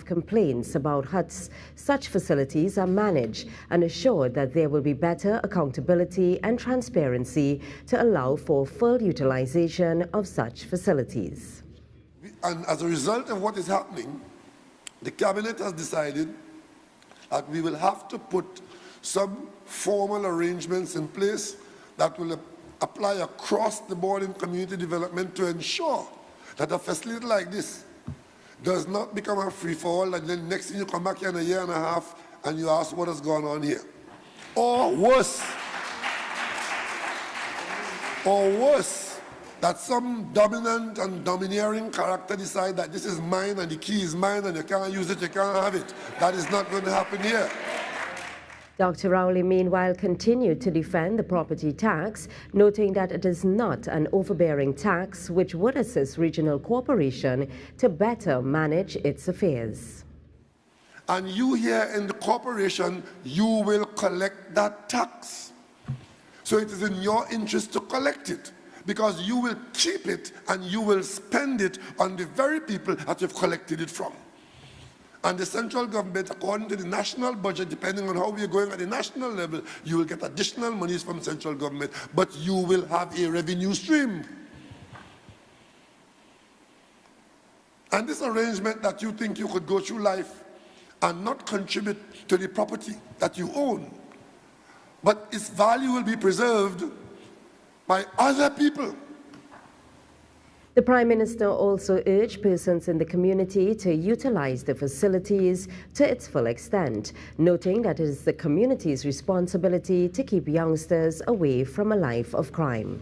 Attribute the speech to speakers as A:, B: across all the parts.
A: complaints about how such facilities are managed and assured that there will be better accountability and transparency to allow for full utilization of such facilities.
B: And as a result of what is happening, the Cabinet has decided that we will have to put some formal arrangements in place that will apply across the board in community development to ensure that a facility like this does not become a free-for-all, and then next thing you come back here in a year and a half and you ask what has gone on here. Or worse, that some dominant and domineering character decide that this is mine and the key is mine and you can't use it, you can't have it. That is not going to happen here.
A: Dr. Rowley, meanwhile, continued to defend the property tax, noting that it is not an overbearing tax which would assist regional corporation to better manage its affairs.
B: And you here in the corporation, you will collect that tax. So it is in your interest to collect it, because you will keep it and you will spend it on the very people that you've collected it from. And the central government, according to the national budget, depending on how we are going at the national level, you will get additional monies from central government, but you will have a revenue stream. And this arrangement that you think you could go through life and not contribute to the property that you own, but its value will be preserved by other people.
A: The Prime Minister also urged persons in the community to utilize the facilities to its full extent, noting that it is the community's responsibility to keep youngsters away from a life of crime.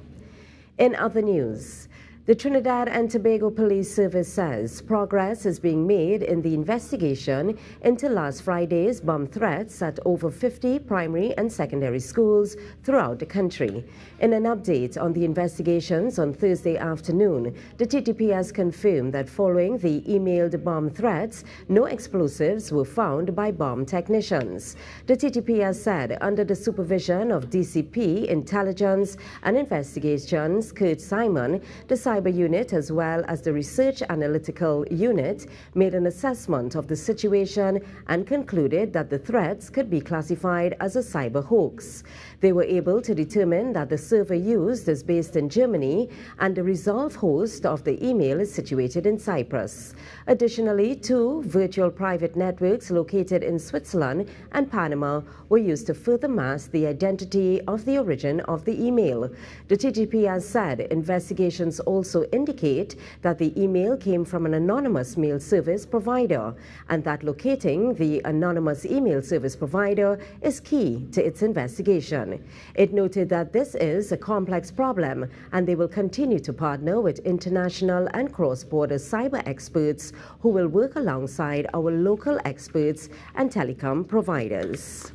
A: In other news, the Trinidad and Tobago Police Service says progress is being made in the investigation into last Friday's bomb threats at over 50 primary and secondary schools throughout the country. In an update on the investigations on Thursday afternoon, the TTP has confirmed that following the emailed bomb threats, no explosives were found by bomb technicians. The TTP has said, under the supervision of DCP Intelligence and Investigations Kurt Simon, the Cyber Unit as well as the Research Analytical Unit made an assessment of the situation and concluded that the threats could be classified as a cyber hoax. They were able to determine that the server used is based in Germany and the resolve host of the email is situated in Cyprus. Additionally, 2 virtual private networks located in Switzerland and Panama were used to further mask the identity of the origin of the email. The TTP has said investigations also indicate that the email came from an anonymous mail service provider and that locating the anonymous email service provider is key to its investigation. It noted that this is a complex problem and they will continue to partner with international and cross-border cyber experts who will work alongside our local experts and telecom providers.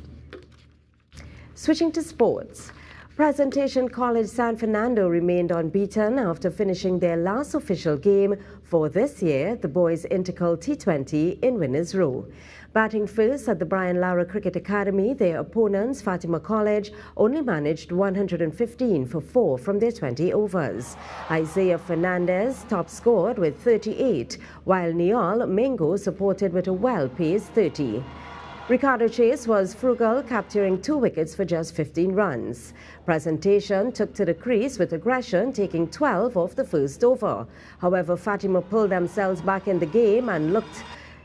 A: Switching to sports. Presentation College San Fernando remained unbeaten after finishing their last official game for this year, the boys Intercal T20 in Winners Row. Batting first at the Brian Lara Cricket Academy, their opponents, Fatima College, only managed 115 for 4 from their 20 overs. Isaiah Fernandez top scored with 38, while Niall Mingo supported with a well-paced 30. Ricardo Chase was frugal, capturing 2 wickets for just 15 runs. Presentation took to the crease with aggression, taking 12 off the first over. However, Fatima pulled themselves back in the game and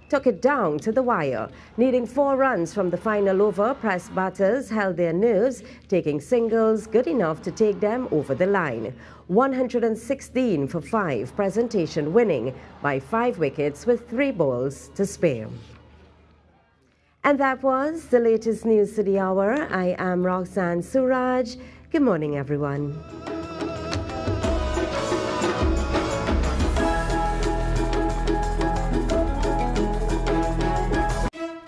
A: took it down to the wire. Needing 4 runs from the final over, press batters held their nerves, taking singles good enough to take them over the line. 116 for 5, Presentation winning by 5 wickets with 3 balls to spare. And that was the latest news to the hour. I am Roxanne Suraj. Good morning, everyone.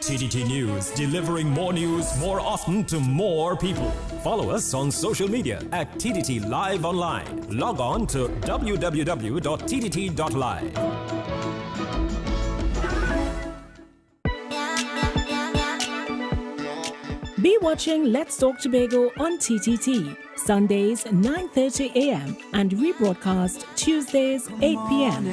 C: TTT News, delivering more news more often to more people. Follow us on social media at TTT Live Online. Log on to www.ttt.live.
D: Be watching Let's Talk Tobago on TTT, Sundays 9:30 a.m. and rebroadcast Tuesdays 8 p.m.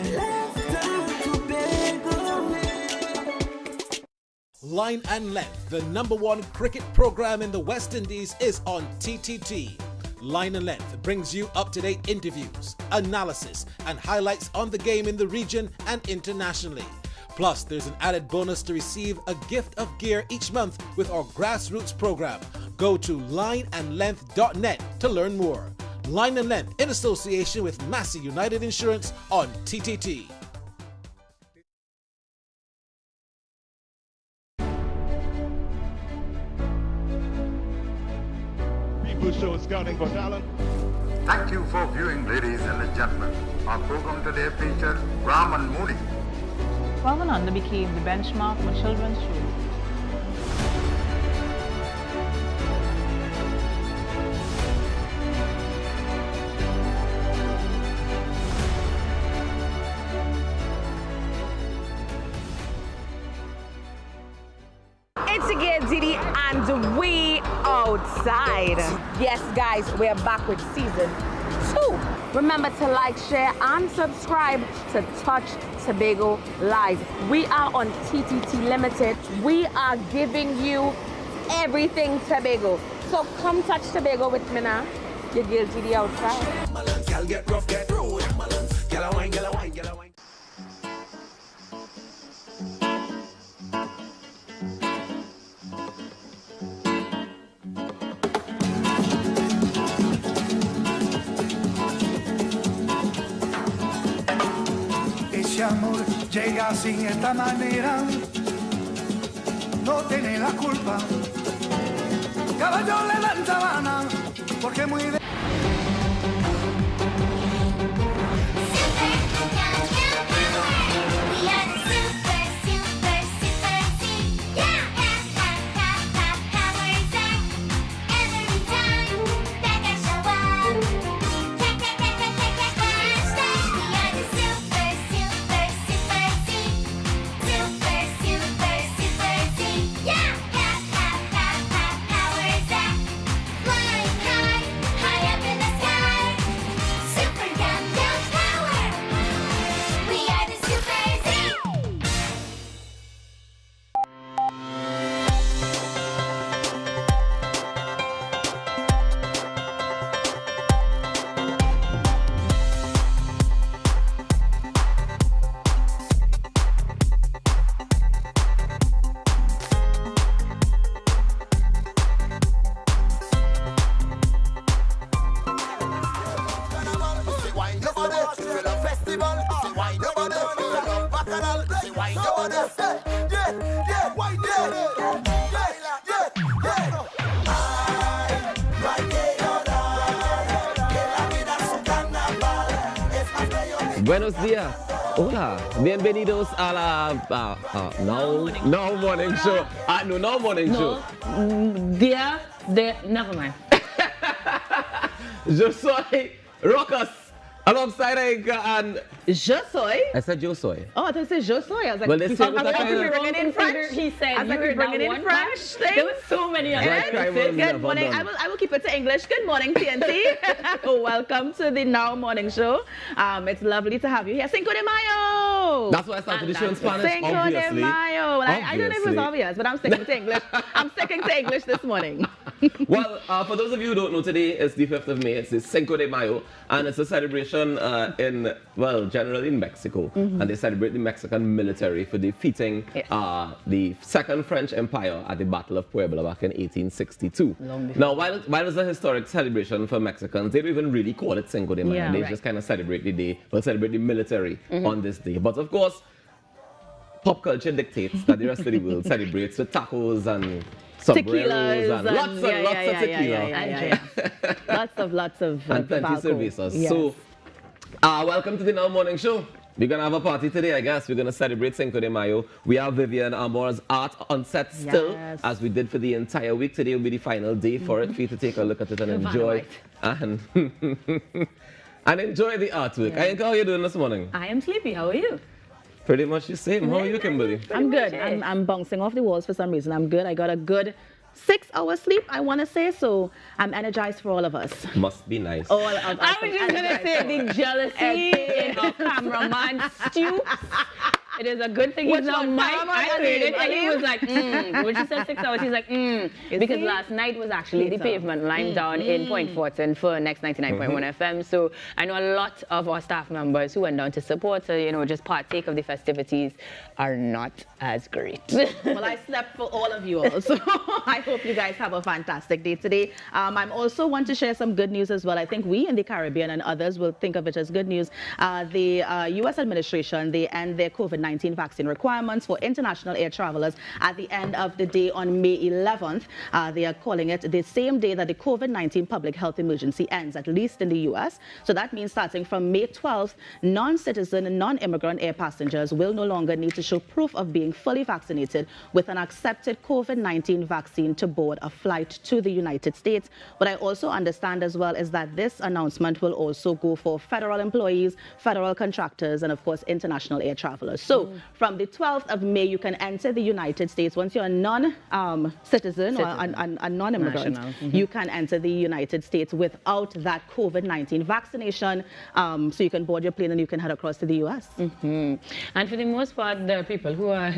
E: Line and Length, the #1 cricket program in the West Indies, is on TTT. Line and Length brings you up-to-date interviews, analysis, and highlights on the game in the region and internationally. Plus, there's an added bonus to receive a gift of gear each month with our grassroots program. Go to lineandlength.net to learn more. Line and Length in association with Massey United Insurance on TTT.
F: People show scouting for talent.
G: Thank you for viewing, ladies and gentlemen. Our program today features Ram and Moody.
H: Selvon became the benchmark for children's shows.
I: It's again Didi and we outside. Yes guys, we're back with season 2. Remember to like, share and subscribe to Touch Tobago Live. We are on TTT Limited. We are giving you everything Tobago. So come touch Tobago with me now. Your girl Didi outside.
J: Ese amor llega sin esta manera, no tiene la culpa. Caballo le dan sabana, porque muy de...
K: Buenos días. Hola. Bienvenidos a la Now Morning Show. Now Morning Show.
H: Never mind.
K: Je soy Rockus alongside Inca and
I: Je soy?
K: I said Yo soy.
I: Oh, I thought you said Je soy. I was like,
K: well, they said
I: we're bringing in French.
H: He said,
I: I was like, we're bringing in French things.
H: There were so many of them.
I: Good morning. I will keep it to English. Good morning, TNT. Welcome to the Now Morning Show. It's lovely to have you here. Cinco de Mayo.
K: That's why I started the show in Spanish,
I: Cinco
K: obviously.
I: de Mayo. I don't know if it was obvious, but I'm sticking to English. I'm sticking to English this morning.
K: Well, for those of you who don't know, today is the 5th of May. It's the Cinco de Mayo, and it's a celebration generally in Mexico. And they celebrate the Mexican military for defeating the Second French Empire at the Battle of Puebla back in 1862. Now, while it's a historic celebration for Mexicans, they don't even really call it Cinco de Mayo.
H: Yeah,
K: they just kind of celebrate the day, celebrate the military on this day. But of course, pop culture dictates that the rest of the world celebrates with tacos and sombreros and lots of tequila.
I: Lots of
K: and plenty of cervezas.
I: Yes.
K: So, welcome to the Now Morning Show. We're going to have a party today, I guess. We're going to celebrate Cinco de Mayo. We have Vivian Amor's art on set still, as we did for the entire week. Today will be the final day for it, for you to take a look at it and enjoy. And, and enjoy the artwork. Yeah. How are you doing this morning?
H: I am sleepy. How are you?
K: Pretty much the same. How are you, Kimberly?
I: I'm good. I'm bouncing off the walls for some reason. I'm good. I got a good 6 hours sleep, I want to say, so I'm energized for all of us.
K: Must be nice.
I: All of us.
H: I was just going to say the jealousy in our cameraman stew
L: It is a good thing he's not Mike. I heard it, and he was like, when she said 6 hours, he's like, because last night was actually the pavement line down in Point Fortin for next 99.1 FM. So I know a lot of our staff members who went down to support, just partake of the festivities are not as great.
M: Well, I slept for all of you all, so I hope you guys have a fantastic day today. I also want to share some good news as well. I think we in the Caribbean and others will think of it as good news. The U.S. administration, they end their COVID-19 vaccine requirements for international air travelers at the end of the day on May 11th. They are calling it the same day that the COVID-19 public health emergency ends, at least in the U.S. So that means starting from May 12th, non-citizen and non-immigrant air passengers will no longer need to show proof of being fully vaccinated with an accepted COVID-19 vaccine to board a flight to the United States. What I also understand as well is that this announcement will also go for federal employees, federal contractors, and of course international air travelers. So from the 12th of May, you can enter the United States. Once you're a non-citizen or a non-immigrant, you can enter the United States without that COVID-19 vaccination. So you can board your plane and you can head across to the U.S.
L: And for the most part, there are people who are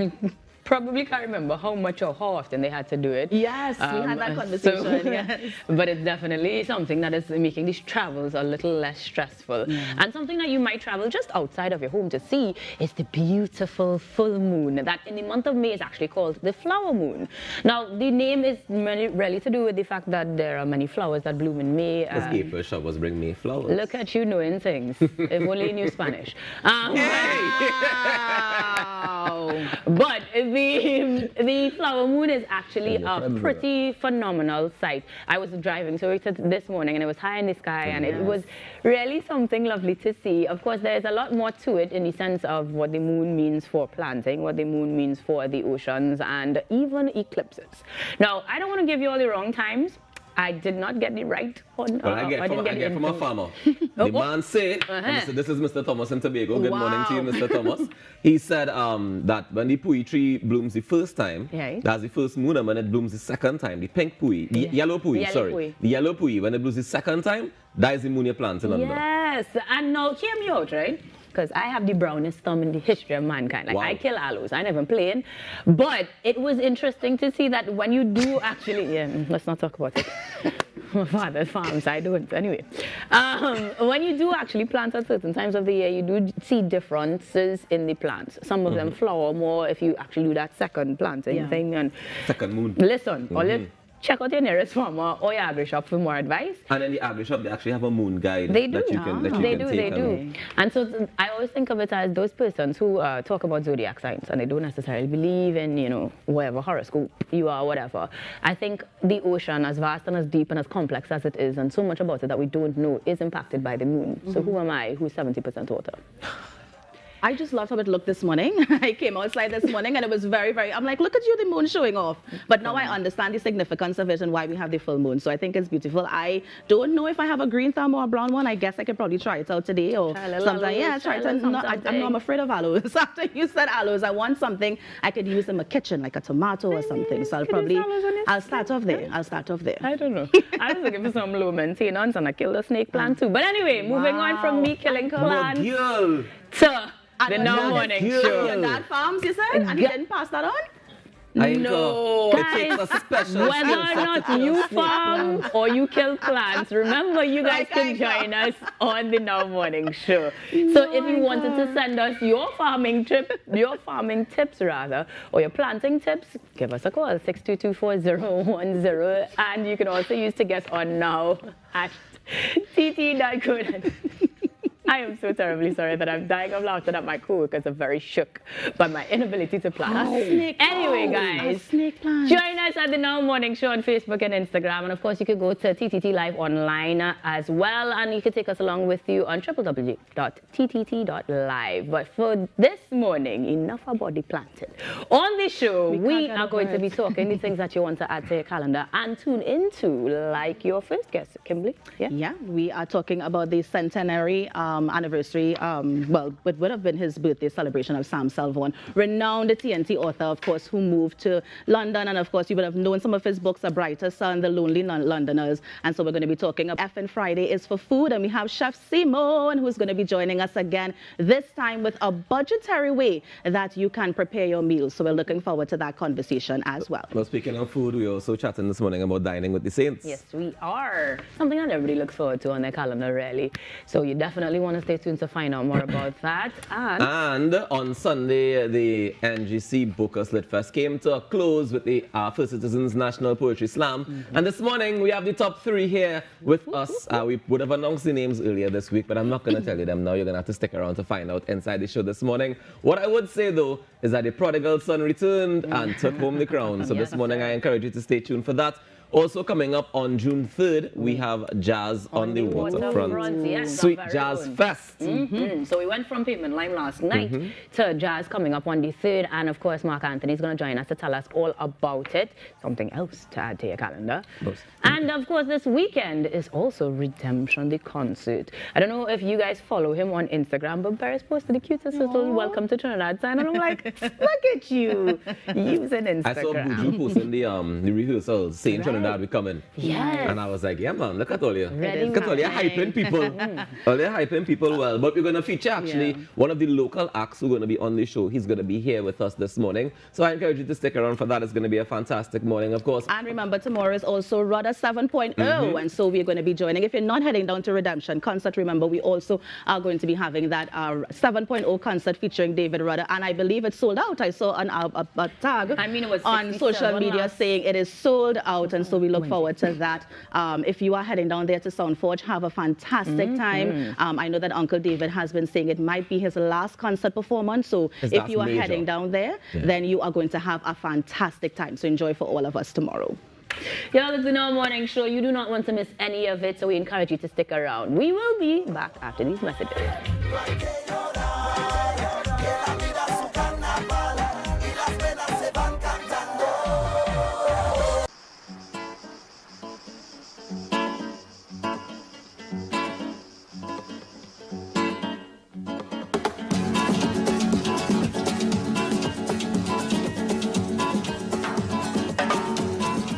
L: probably can't remember how much or how often they had to do it.
M: Yes, we had that conversation. Yes.
L: But it's definitely something that is making these travels a little less stressful. And something that you might travel just outside of your home to see is the beautiful full moon that in the month of May is actually called the flower moon. Now, the name is really to do with the fact that there are many flowers that bloom in May.
K: Because April showers bring May flowers.
L: Look at you knowing things. If only you knew Spanish. But the flower moon is actually a pretty phenomenal sight. I was driving to it this morning and it was high in the sky and it was really something lovely to see. Of course, there's a lot more to it in the sense of what the moon means for planting, what the moon means for the oceans, and even eclipses. Now, I don't want to give you all the wrong times. I did not get it right.
K: Well, I get from a farmer. The man said, this is Mr. Thomas in Tobago. Good morning to you, Mr. Thomas. He said that when the pui tree blooms the first time, that's the first moon, and when it blooms the second time, the pink pui, the yellow pui, the yellow pui, when it blooms the second time, that is the moon you're planting under.
L: Yes, and now hear me out, right? Because I have the brownest thumb in the history of mankind. Like, I kill aloes. I never played. But it was interesting to see that when you do actually... let's not talk about it. My father's farms, I don't. Anyway. When you do actually plant at certain times of the year, you do see differences in the plants. Some of them flower more if you actually do that second planting thing. And
K: second moon.
L: Listen, check out your nearest farmer or your agri shop for more advice.
K: And in the agri shop, they actually have a moon guide.
L: They do.
K: That you can
L: They do. And so I always think of it as those persons who talk about zodiac signs and they don't necessarily believe in, whatever horoscope you are, whatever. I think the ocean, as vast and as deep and as complex as it is, and so much about it that we don't know, is impacted by the moon. So who am I, who's 70% water?
M: I just loved how it looked this morning. I came outside this morning and it was very, very, I'm like, look at you, the moon showing off. But now I understand the significance of it and why we have the full moon. So I think it's beautiful. I don't know if I have a green thumb or a brown one. I guess I could probably try it out today or something. Yeah, try it. I'm afraid of aloes. After you said aloes, I want something I could use in my kitchen, like a tomato or something. So I'll start off there.
L: I don't know. I was looking for some low maintenance and I killed a snake plant too. But anyway, moving on from me killing plants to the Now Morning Show.
M: Your dad farms, you said? And he didn't pass that on?
L: No, guys, whether or not you farm or you kill plants, remember you guys can join us on the Now Morning Show. So if you wanted to send us your farming tips rather, or your planting tips, give us a call, 622-4010, and you can also use to get on now at tt.co. I am so terribly sorry that I'm dying of laughter that my co-workers are very shook by my inability to plant. Anyway, guys, join us at the Now Morning Show on Facebook and Instagram. And of course, you could go to TTT Live online as well. And you can take us along with you on www.ttt.live. But for this morning, enough about the planting. On the show, we are going to be talking the things that you want to add to your calendar and tune into, like your first guest, Kimberly.
M: Yeah, we are talking about the centenary anniversary, well, it would have been his birthday celebration of Sam Selvon, renowned TNT author, of course, who moved to London. And of course, you would have known some of his books, A Brighter Sun, The Lonely Londoners. And so we're going to be talking about Effin' Friday is for food. And we have Chef Simone, who's going to be joining us again, this time with a budgetary way that you can prepare your meals. So we're looking forward to that conversation as well.
K: Well, speaking of food, we're also chatting this morning about dining with the Saints.
L: Yes, we are. Something that everybody looks forward to on their calendar, really. So you definitely want to stay tuned to find out more about that.
K: And on Sunday, the NGC Booker Slit Fest came to a close with the First Citizens National Poetry Slam. And this morning, we have the top 3 here with us. We would have announced the names earlier this week, but I'm not going to tell you them now. You're going to have to stick around to find out inside the show this morning. What I would say, though, is that the prodigal son returned and took home the crown. So this morning, I encourage you to stay tuned for that. Also coming up on June 3rd, we have Jazz on the Waterfront.
L: Yes,
K: Sweet Jazz Fest.
L: So we went from Pavement Lime last night to Jazz coming up on the 3rd. And of course, Mark Anthony is going to join us to tell us all about it. Something else to add to your calendar. And of course, this weekend is also Redemption, the concert. I don't know if you guys follow him on Instagram, but Barry's posted the cutest little welcome to Trinidad sign. And I'm like, look at you using Instagram.
K: I saw Buju posting the rehearsals, saying Trinidad we come in.
L: Yes.
K: And I was like, yeah, man, look at all you. Look at all you hyping people. All you hyping people well. But we're going to feature actually one of the local acts who's going to be on the show. He's going to be here with us this morning. So I encourage you to stick around for that. It's going to be a fantastic morning, of course.
M: And remember, tomorrow is also Rudder 7.0. And so we're going to be joining. If you're not heading down to Redemption concert, remember, we also are going to be having that 7.0 concert featuring David Rudder. And I believe it's sold out. I saw a tag
L: it was
M: on social media saying it is sold out. And so we look forward to that. If you are heading down there to Soundforge, have a fantastic time. I know that Uncle David has been saying it might be his last concert performance. So if you are heading down there, then you are going to have a fantastic time. So enjoy for all of us tomorrow.
L: Y'all, it's the Now Morning Show. You do not want to miss any of it, so we encourage you to stick around. We will be back after these messages.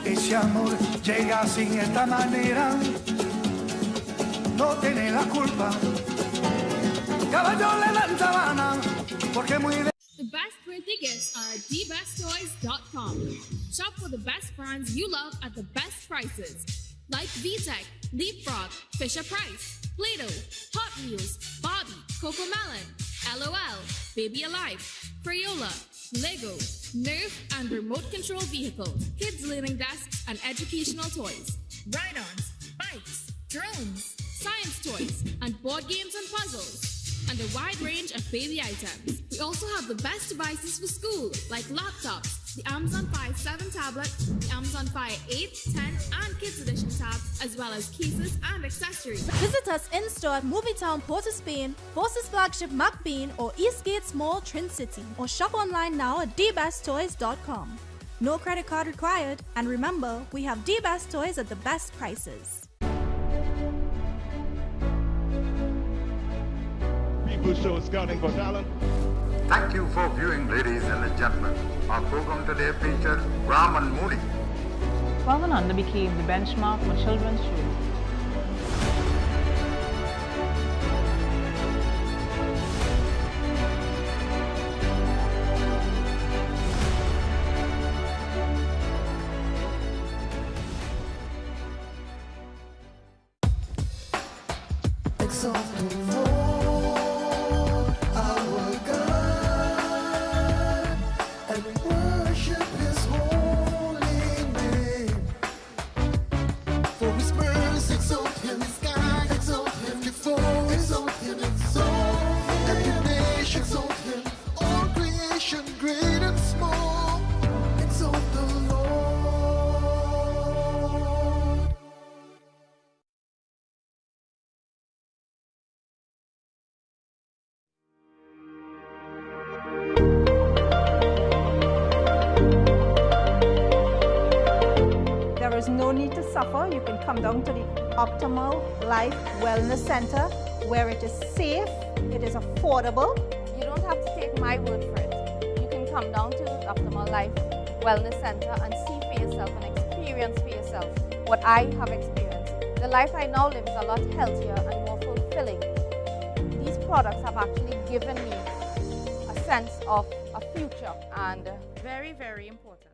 J: Ese amor llega sin esta manera, no tiene la culpa. Caballo le dan sabana, porque muy de...
N: The best birthday gifts are at thebesttoys.com. Shop for the best brands you love at the best prices. Like VTech, Leapfrog, Fisher-Price, Play-Doh, Hot Wheels, Bobby, Cocomelon, LOL, Baby Alive, Crayola, Lego, Nerf, and remote control vehicles, kids learning desks, and educational toys. Ride-ons, bikes, drones, science toys, and board games and puzzles. And a wide range of baby items. We also have the best devices for school, like laptops, the Amazon Fire 7 tablet, the Amazon Fire 8, 10, and Kids Edition tab, as well as cases and accessories.
O: Visit us in-store at Movietown, Port of Spain, Forces Flagship MacBean, or Eastgate Mall, Trin City, or shop online now at thebesttoys.com. No credit card required, and remember, we have the best toys at the best prices.
F: People show scouting for talent.
G: Thank you for viewing, ladies and gentlemen. Our program today featured Ram and Mooney.
H: Selvon Under became the benchmark for children's shows.
P: There is no need to suffer. You can come down to the Optimal Life Wellness Center
O: where it is safe, it is affordable.
P: You don't have to take my word for it. You can come down to Optimal Life Wellness Center and see for yourself and experience for yourself what I have experienced. The life I now live is a lot healthier and more fulfilling. These products have actually given me a sense of a future, and very, very important.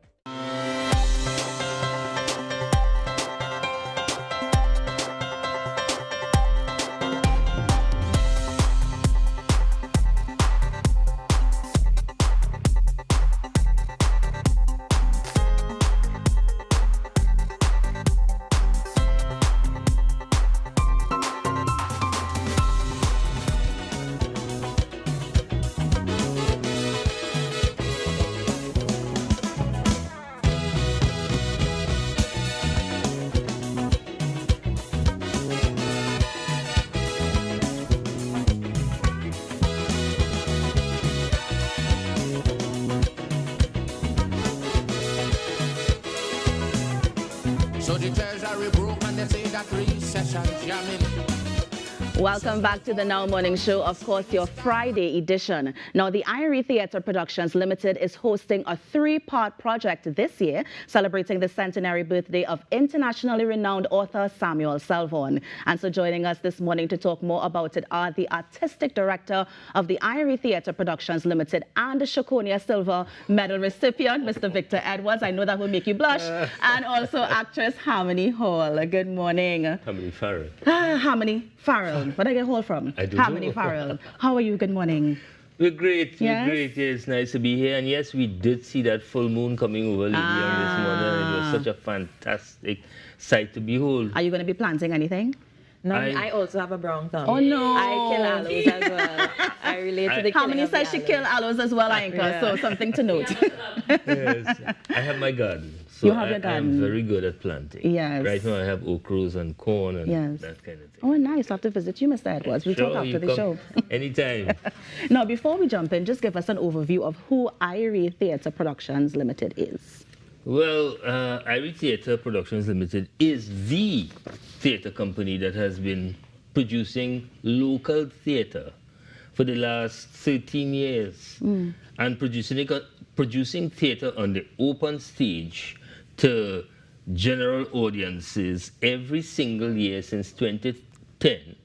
M: Welcome back to the Now Morning Show, of course, your Friday edition. Now, the IRE Theatre Productions Limited is hosting a 3-part project this year, celebrating the centenary birthday of internationally renowned author Samuel Selvon. And so joining us this morning to talk more about it are the artistic director of the IRE Theatre Productions Limited and the Shokonia Silver Medal recipient, Mr. Victor Edwards. I know that will make you blush. And also actress Harmony Hall. Good morning.
Q: Harmony Farrell.
M: Harmony Farrell. Where did I get Hall from?
Q: I don't
M: Harmony
Q: know.
M: Farrell. How are you? Good morning.
Q: We're great.
M: Yes?
Q: We're great. Yeah, it's nice to be here. And yes, we did see that full moon coming over Lady on this morning. It was such a fantastic sight to behold.
M: Are you going to be planting anything?
R: No, I also have a brown thumb.
M: Oh, no.
R: I kill aloes as well. I relate to the killing
M: Harmony
R: of the
M: says she kill aloes as well, Anka,
R: Yeah.
M: so something to note.
Q: Yes, I have my garden. So
M: You have your garden.
Q: I'm very good at planting.
M: Yes.
Q: Right now I have okras and corn and
M: Yes.
Q: that kind of thing.
M: Oh, nice. I have to visit you, Mr. Edwards. We'll talk
Q: Sure,
M: after
Q: you
M: the
Q: come
M: show.
Q: Anytime.
M: Now, before we jump in, just give us an overview of who IRE Theatre Productions Limited is.
Q: Well, IRE Theatre Productions Limited is the theatre company that has been producing local theatre for the last 13 years and producing theatre on the open stage to general audiences every single year since 2010.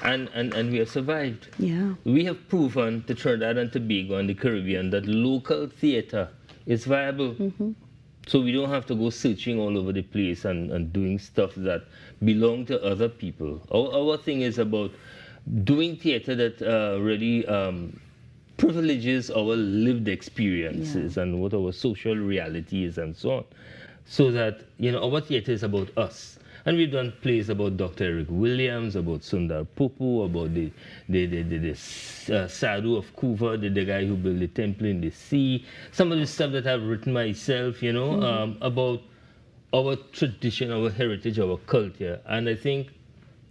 Q: And we have survived.
M: Yeah.
Q: We have proven to Trinidad and Tobago and the Caribbean that local theatre is viable. So we don't have to go searching all over the place and doing stuff that belong to other people. Our thing is about doing theatre that really privileges our lived experiences and what our social reality is and so on. So that, you know, our theatre is about us. And we've done plays about Dr. Eric Williams, about Sundar Popo, about the Sadhu of Kuva, the guy who built the temple in the sea. Some of the stuff that I've written myself, you know, about our tradition, our heritage, our culture. And I think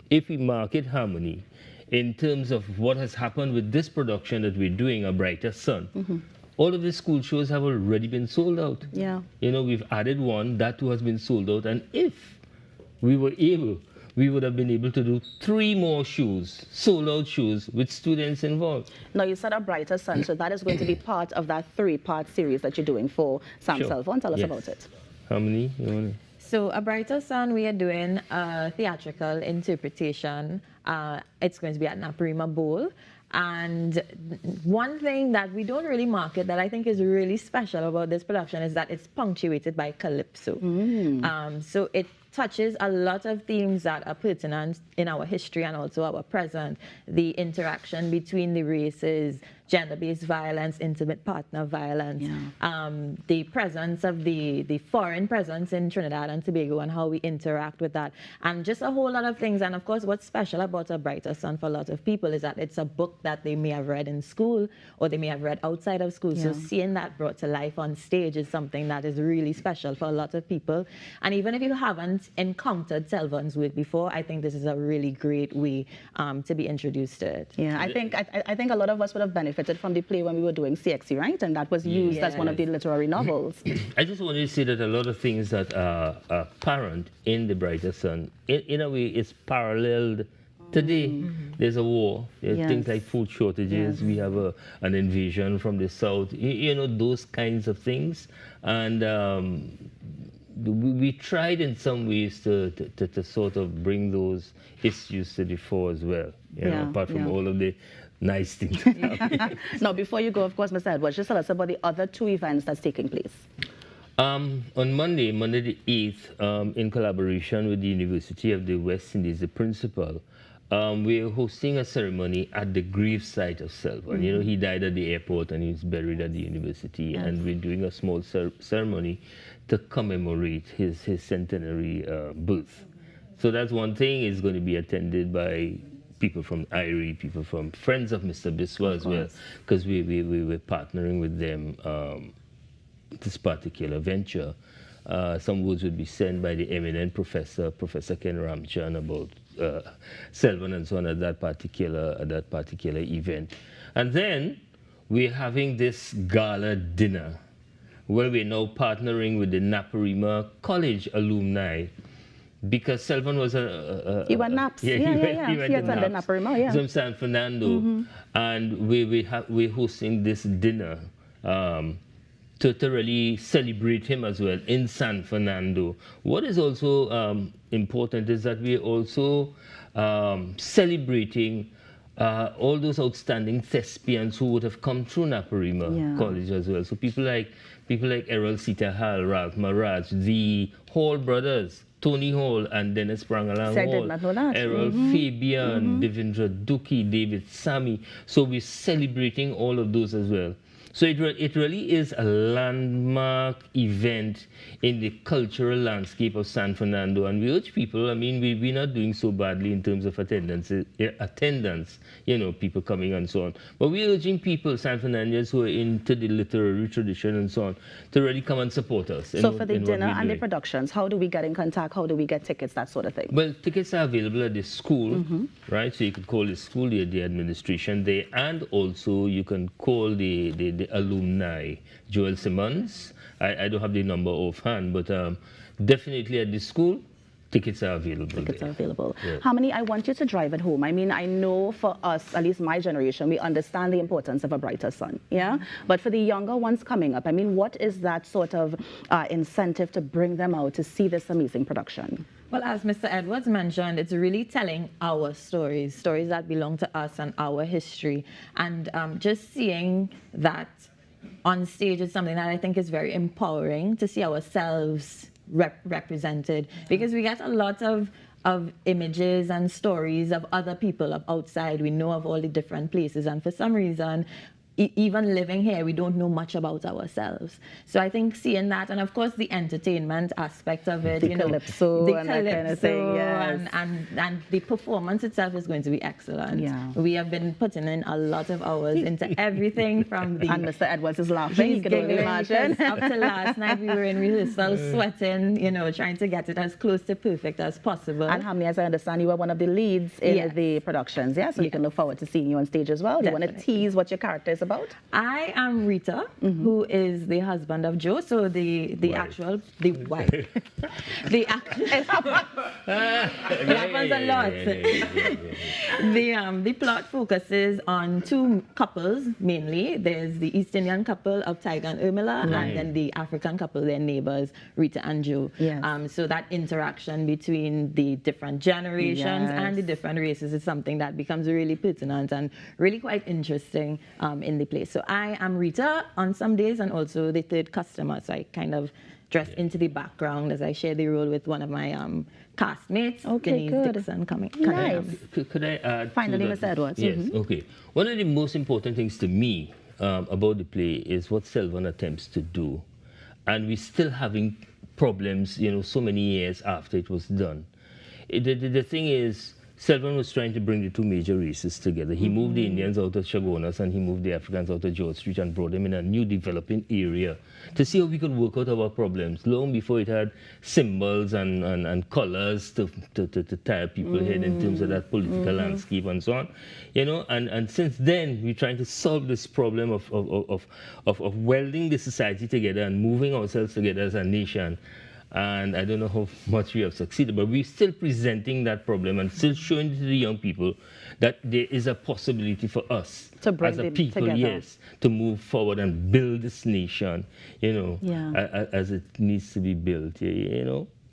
Q: if we market harmony in terms of what has happened with this production that we're doing, A Brighter Sun, all of the school shows have already been sold out.
M: Yeah.
Q: You know, we've added one, that too has been sold out. And if we were able, we would have been able to do 3 more shows, sold-out shows with students involved.
M: Now, you said A Brighter Sun, so that is going to be part of that 3-part series that you're doing for Sam Selvon. Tell us about it.
Q: How many? You want to...
R: So, A Brighter Sun, we are doing a theatrical interpretation. It's going to be at Naparima Bowl. And one thing that we don't really market that I think is really special about this production is that it's punctuated by calypso. So it touches a lot of themes that are pertinent in our history and also our present. The interaction between the races, gender-based violence, intimate partner violence, the presence of the foreign presence in Trinidad and Tobago and how we interact with that, and just a whole lot of things. And of course, what's special about A Brighter Sun for a lot of people is that it's a book that they may have read in school or they may have read outside of school. So seeing that brought to life on stage is something that is really special for a lot of people. And even if you haven't encountered Selvon's work before, I think this is a really great way to be introduced to it.
M: Yeah, I think a lot of us would have benefited from the play when we were doing CXC, right? And that was used as one of the literary novels.
Q: I just wanted to say that a lot of things that are apparent in The Brighter Sun, in a way, is paralleled Today, there's a war. There's things like food shortages. We have an invasion from the south. You know, those kinds of things. And we tried in some ways to sort of bring those issues to the fore as well. You know, apart from all of the nice things.
M: Now, before you go, of course, Mr. Edwards, just tell us about the other 2 events that's taking place.
Q: On Monday the 8th, in collaboration with the University of the West Indies, the principal, we're hosting a ceremony at the grave site of Selvon. You know, he died at the airport and he's buried at the university, and we're doing a small ceremony to commemorate his centenary birth. So that's one thing. Is going to be attended by people from IRI, people from friends of Mr. Biswa as well, because we were partnering with them this particular venture. Some words would be sent by the eminent Professor Ken Ramchan, about Selvon and so on at that particular event. And then we're having this gala dinner where we're now partnering with the Naparima College alumni, because Selvon was
M: he went NAPS. He attended Naparima,
Q: from San Fernando. And we're hosting this dinner to really celebrate him as well in San Fernando. What is also important is that we're also celebrating all those outstanding thespians who would have come through Naparima College as well. So people like Errol Sita Hall, Ralph Maraj, the Hall brothers, Tony Hall and Dennis Prangalang Hall, Errol Fabian, Devendra Duki, David Sami. So we're celebrating all of those as well. So it really is a landmark event in the cultural landscape of San Fernando, and we urge people, I mean, we're not doing so badly in terms of attendance, you know, people coming and so on. But we're urging people, San Fernandans who are into the literary tradition and so on, to really come and support us.
M: So for the dinner and the productions, how do we get in contact? How do we get tickets, that sort of thing?
Q: Well, tickets are available at the school, right? So you could call the school, the administration there, and also you can call the alumni, Joel Simmons. I don't have the number offhand, but definitely at the school, tickets are available.
M: Tickets are available. Yes. How many? I want you to drive at home. I mean, I know for us, at least my generation, we understand the importance of a brighter sun, yeah? But for the younger ones coming up, I mean, what is that sort of incentive to bring them out to see this amazing production?
R: Well, as Mr. Edwards mentioned, it's really telling our stories that belong to us and our history. And just seeing that on stage is something that I think is very empowering, to see ourselves represented, because we get a lot of images and stories of other people of outside. We know of all the different places, and for some reason, even living here, we don't know much about ourselves. So I think seeing that, and of course the entertainment aspect of it, you know, the calypso and that kind of thing, yes. and the performance itself is going to be excellent. Yeah. We have been putting in a lot of hours into everything from the...
M: And Mr. Edwards is laughing, you can only imagine.
R: Up to last night, we were in rehearsal, sweating, you know, trying to get it as close to perfect as possible.
M: And Hamni, as I understand, you were one of the leads in the productions, yeah? So we can look forward to seeing you on stage as well. Do you want to tease what your character is about?
R: I am Rita, who is the husband of Joe. So the actual wife. The actual it happens a lot. The plot focuses on 2 couples mainly. There's the East Indian couple of Tiger and Urmila, and then the African couple, their neighbors, Rita and Joe. Yes. So that interaction between the different generations and the different races is something that becomes really pertinent and really quite interesting in the play. So I am Rita on some days, and also the third customer. So I kind of dress into the background as I share the role with one of my castmates, Denise Dixon, coming.
M: Nice.
Q: Could I add?
M: Finally, Mr. Edwards.
Q: Yes. Okay. One of the most important things to me about the play is what Selvon attempts to do, and we're still having problems, you know, so many years after it was done. The thing is, Selvon was trying to bring the 2 major races together. He moved the Indians out of Chagonas and he moved the Africans out of George Street and brought them in a new developing area to see how we could work out our problems. Long before it had symbols and colors to tire people head in terms of that political landscape and so on. You know, and since then, we're trying to solve this problem of welding the society together and moving ourselves together as a nation. and I don't know how much we have succeeded, but we're still presenting that problem and still showing to the young people that there is a possibility for us
M: to bring
Q: as a
M: them
Q: people,
M: together.
Q: yes, to move forward and build this nation, as it needs to be built,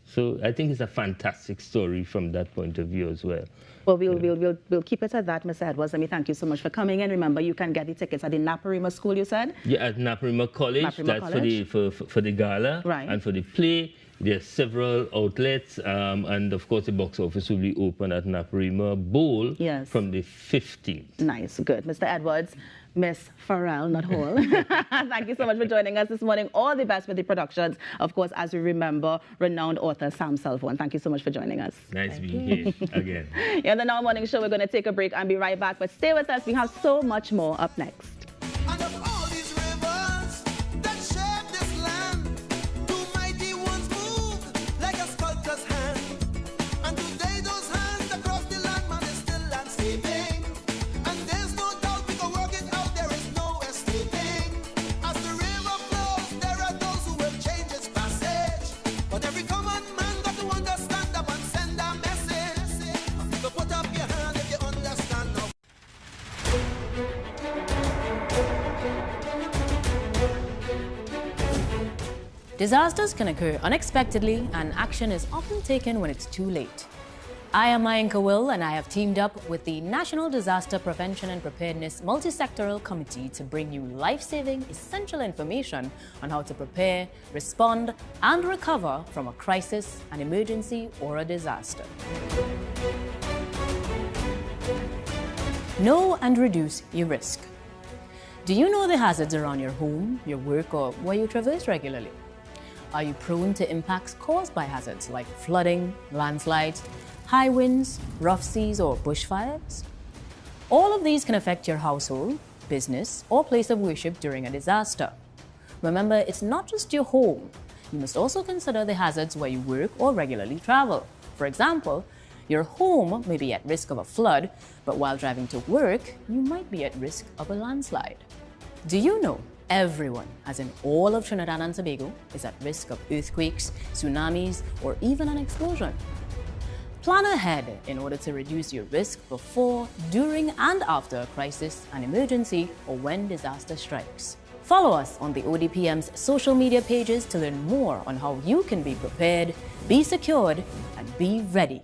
Q: So I think it's a fantastic story from that point of view as well.
M: Well, we'll keep it at that, Mr. Edwards. Let me thank you so much for coming in. Remember, you can get the tickets at the Naparima School, you said?
Q: Yeah, at Naparima College.
M: Naparima College.
Q: For the gala.
M: Right.
Q: And for the play. There's several outlets, and of course the box office will be open at Naparima Bowl from the 15th.
M: Nice, good. Mr. Edwards, Miss Farrell, not Hall. Thank you so much for joining us this morning. All the best with the productions. Of course, as we remember, renowned author Sam Selvon. Thank you so much for joining us.
Q: Nice being here again.
M: In the Now Morning Show, we're going to take a break and be right back. But stay with us. We have so much more up next.
S: Disasters can occur unexpectedly, and action is often taken when it's too late. I am Mayanka Will, and I have teamed up with the National Disaster Prevention and Preparedness Multisectoral Committee to bring you life-saving, essential information on how to prepare, respond, and recover from a crisis, an emergency, or a disaster. Know and reduce your risk. Do you know the hazards around your home, your work, or where you traverse regularly? Are you prone to impacts caused by hazards like flooding, landslides, high winds, rough seas, or bushfires? All of these can affect your household, business, or place of worship during a disaster. Remember, it's not just your home. You must also consider the hazards where you work or regularly travel. For example, your home may be at risk of a flood, but while driving to work, you might be at risk of a landslide. Do you know everyone, as in all of Trinidad and Tobago, is at risk of earthquakes, tsunamis, or even an explosion? Plan ahead in order to reduce your risk before, during, and after a crisis, an emergency, or when disaster strikes. Follow us on the ODPM's social media pages to learn more on how you can be prepared, be secured, and be ready.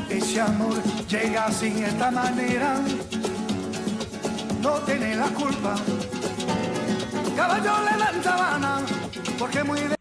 J: Ese amor llega sin esta manera, no tiene la culpa. Caballo le dan sabana, porque muy de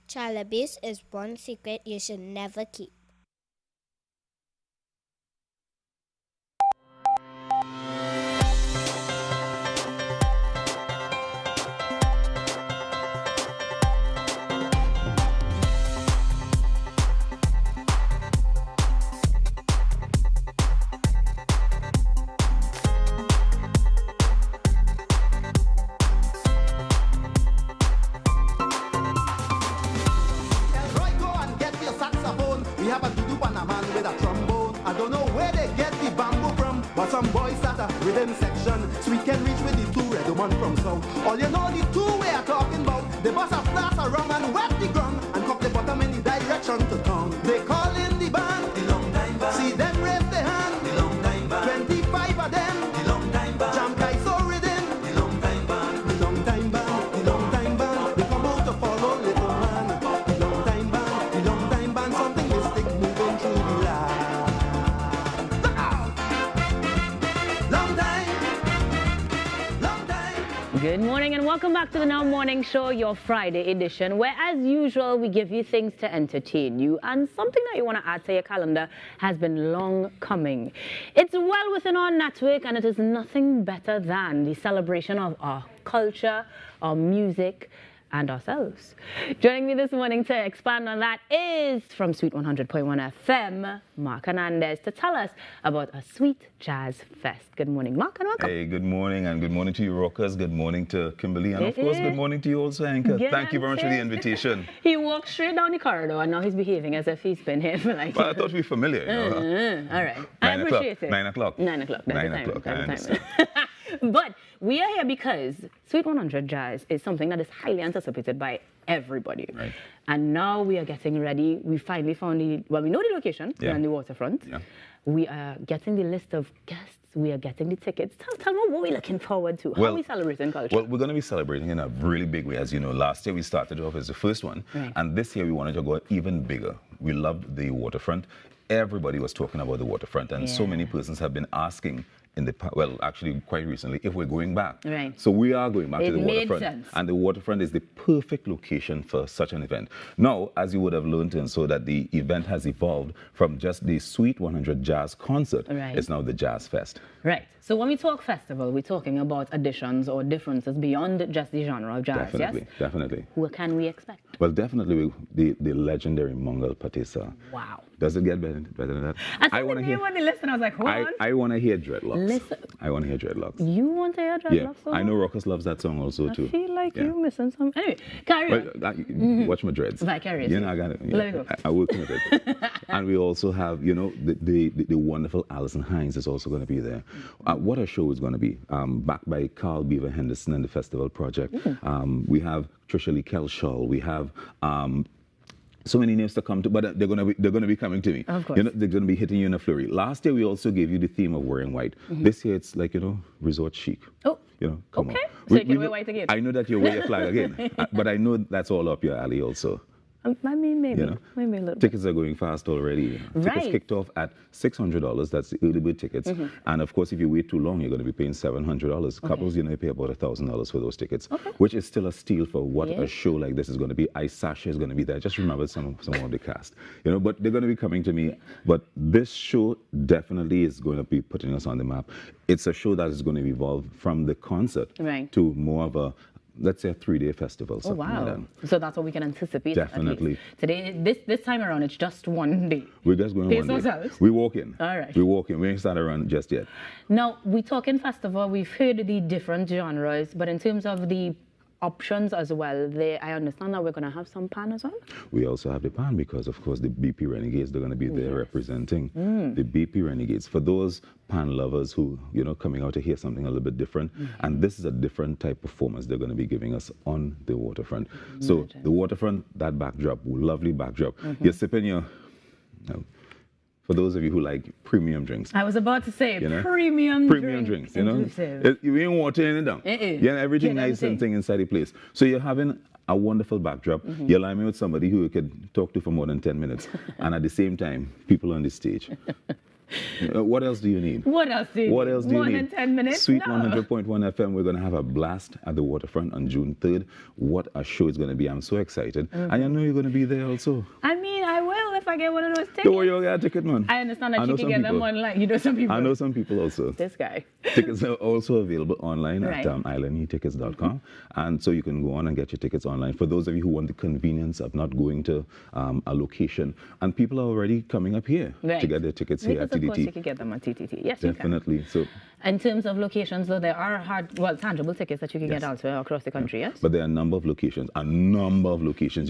T: Child abuse is one secret you should never keep.
U: Some boys at a rhythm section, so we can reach with the
J: one from south. All you know the two we are talking about. They bust a flash around and wet the ground and cup the bottom in the direction to town. They call in the band, the long time band. See them raise their hand, the long time band. 25 of them, the long time band. Jam guys so rhythm, the long time band. The long time band, the long time band. They come out to follow little man. The long time band, the long time band. Something mystic moving through the land. Look out! Long time, long time.
L: Good morning and welcome back to the Now Morning Show, your Friday edition, where as usual we give you things to entertain you and something that you want to add to your calendar has been long coming. It's well within our network and it is nothing better than the celebration of our culture, our music, and ourselves. Joining me this morning to expand on that is from Sweet 100.1 FM, Mark Hernandez, to tell us about a Sweet Jazz Fest. Good morning, Mark, and welcome.
U: Hey, good morning, and good morning to you, rockers. Good morning to Kimberly, and of course, good morning to you also, Anchor. Thank you very much for the invitation.
L: He walked straight down the corridor, and now he's behaving as if he's been here for like...
U: Well, I thought we were familiar, you know.
L: All right. I appreciate it.
U: 9 o'clock.
L: 9 o'clock.
U: 9 o'clock, I understand.
L: But we are here because Sweet 100 Jazz is something that is highly anticipated by everybody.
U: Right.
L: And now we are getting ready. We finally found the, well, we know the location. We're on the waterfront.
U: Yeah.
L: We are getting the list of guests. We are getting the tickets. Tell me what we're looking forward to. How are we celebrating culture?
U: Well, we're going to be celebrating in a really big way. As you know, last year we started off as the first one.
L: Right.
U: And this year we wanted to go even bigger. We loved the waterfront. Everybody was talking about the waterfront. And so many persons have been asking in the, well, actually quite recently, if we're going back.
L: Right.
U: So we are going back to the
L: made
U: waterfront.
L: Sense.
U: And the waterfront is the perfect location for such an event. Now, as you would have learned, and so that the event has evolved from just the Sweet 100 Jazz Concert.
L: Right.
U: It's now the Jazz Fest.
L: Right. So when we talk festival, we're talking about additions or differences beyond just the genre of jazz,
U: Definitely,
L: yes?
U: definitely.
L: What can we expect?
U: Well, definitely the legendary Mangal Patisa.
L: Wow.
U: Does it get better than that?
L: I want to hear. When they listen, I was like, hold on.
U: I want to hear Dreadlocks.
L: Listen.
U: I want to hear Dreadlocks.
L: You want to hear Dreadlocks?
U: Yeah, I know Rockers loves that song also too.
L: I feel like you're missing some. Anyway, carry on.
U: Watch my dreads.
L: Vicarious.
U: You know, I got it.
L: Let me go.
U: I work with it. And we also have, you know, the wonderful Alison Hines is also going to be there. What a show is going to be. Backed by Carl Beaver Henderson and the Festival Project. We have Trisha Lee Kelshaw. We have so many names to come to, but they're going to be coming to me.
L: Of course.
U: You know, they're going to be hitting you in a flurry. Last year we also gave you the theme of wearing white. This year it's like, you know, resort chic.
L: Oh.
U: You know, come on.
L: So you can wear white again.
U: I know that you wear your flag again, but I know that's all up your alley also.
L: I mean, maybe.
U: You know?
L: Maybe a little bit.
U: Tickets are going fast already. Tickets kicked off at $600. That's the early bird tickets. And of course, if you wait too long, you're going to be paying $700. Couples, you know, you pay about $1,000 for those tickets, which is still a steal for what a show like this is going to be. Sasha is going to be there. Just remember some of the cast, you know. But they're going to be coming to me. But this show definitely is going to be putting us on the map. It's a show that is going to evolve from the concert to more of a, let's say, a 3-day festival.
L: Oh, wow. Like that. So that's what we can anticipate.
U: Definitely.
L: Today, this time around, it's just one day.
U: We're just going one day. We walk in.
L: All right.
U: We walk in. We ain't started around just yet.
L: Now, we talk in festival, we've heard the different genres, but in terms of the options as well, I understand that we're going to have some pan as well?
U: We also have the pan because, of course, the BP Renegades, they're going to be there representing the BP Renegades. For those pan lovers who, you know, coming out to hear something a little bit different, and this is a different type performance they're going to be giving us on the waterfront. So the waterfront, that backdrop, lovely backdrop. You're sipping your... For those of you who like premium drinks.
L: I was about to say,
U: you know?
L: premium
U: drinks, you know? You ain't watering it down. You know, everything nice and thing inside the place. So you're having a wonderful backdrop. You're lining with somebody who you could talk to for more than 10 minutes. And at the same time, people on the stage. What else do you need?
L: What else do you need?
U: What else do you need?
L: More than 10 minutes?
U: Sweet 100.1 FM, we're going to have a blast at the waterfront on June 3rd. What a show it's going to be. I'm so excited. And I know you're going to be there also.
L: I mean, I will if I get one of those tickets.
U: Don't worry, you'll get a ticket, man.
L: I understand that you can get them online. You know some people.
U: I know some people also.
L: This guy.
U: Tickets are also available online at islandetickets.com. And so you can go on and get your tickets online. For those of you who want the convenience of not going to a location. And people are already coming up here to get their tickets here at TTT.
L: Of course you can get them at TTT. Yes,
U: definitely.
L: You can.
U: So,
L: in terms of locations, though, there are tangible tickets that you can get elsewhere across the country, yes?
U: But there are a number of locations.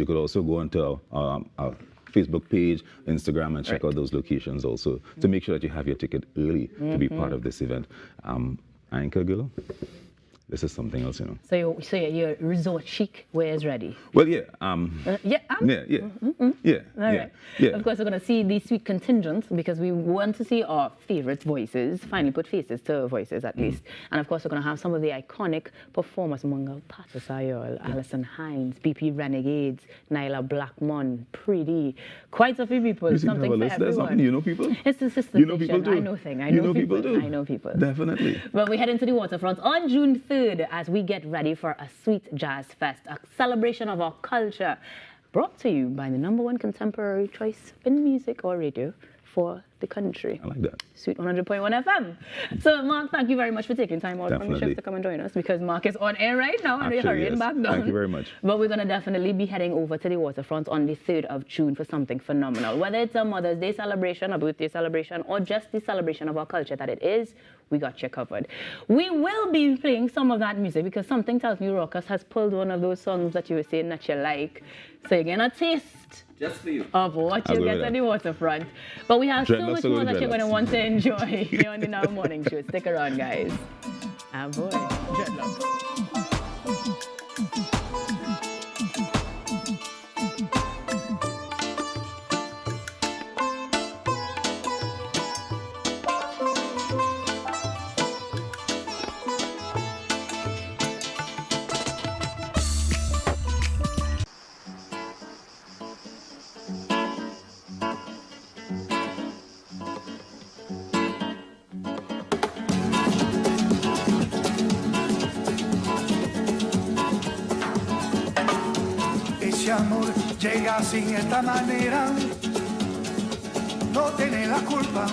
U: You could also go onto our Facebook page, Instagram, and check out those locations also to make sure that you have your ticket early to be part of this event. Anchor Gillo? this is something else, you know.
L: So your resort chic wear is ready?
U: Well, yeah.
L: Yeah.
U: Yeah.
L: All right.
U: Yeah.
L: Of course, we're going to see these sweet contingents because we want to see our favorite voices, finally put faces to voices at least. And of course, we're going to have some of the iconic performers among Pata Sayol, Alison Hines, BP Renegades, Nyla Blackmon, Pretty, quite a few people. Something for everyone.
U: You know people?
L: It's the sister
U: You know people too.
L: I know things. I know people.
U: Too.
L: I know people.
U: Definitely.
L: But we head into the waterfront on June 3rd as we get ready for a sweet jazz fest, a celebration of our culture, brought to you by the #1 contemporary choice in music or radio for the country.
U: I like that.
L: Sweet 100.1 FM. So, Mark, thank you very much for taking time out from the shift to come and join us because Mark is on air right now and we're hurrying back down.
U: Thank you very much.
L: But we're going to definitely be heading over to the waterfront on the 3rd of June for something phenomenal. Whether it's a Mother's Day celebration, a birthday celebration, or just the celebration of our culture that it is, we got you covered. We will be playing some of that music because something tells me Rockers has pulled one of those songs that you were saying that you like. So you're going to taste
K: just for you
L: of what you get at the waterfront. But we have so much more that you're going to want to enjoy here on the Now Morning Show. Stick around, guys. Ah, boy. Dreadlocks.
J: Ese amor llega sin esta manera, no tiene la culpa.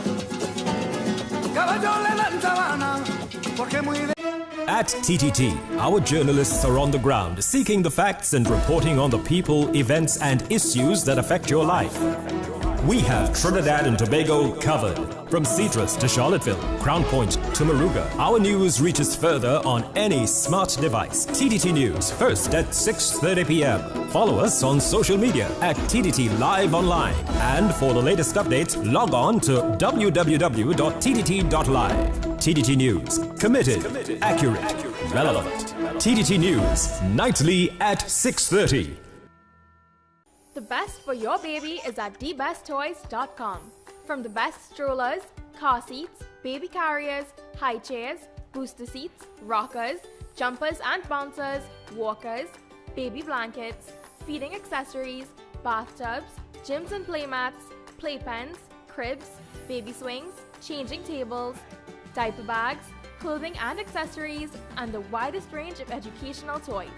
J: Caballo le dan sabana, porque muy de...
C: At TTT, our journalists are on the ground seeking the facts and reporting on the people, events, and issues that affect your life. We have Trinidad and Tobago covered. From Citrus to Charlottesville, Crown Point to Moruga, our news reaches further on any smart device. TTT News, first at 6:30 p.m. Follow us on social media at TTT Live Online. And for the latest updates, log on to www.ttt.live. TTT News, committed, accurate, relevant. TTT News, nightly at 6:30.
N: The best for your baby is at thebesttoys.com. From the best strollers, car seats, baby carriers, high chairs, booster seats, rockers, jumpers and bouncers, walkers, baby blankets, feeding accessories, bathtubs, gyms and playmats, playpens, cribs, baby swings, changing tables, diaper bags, clothing and accessories, and the widest range of educational toys.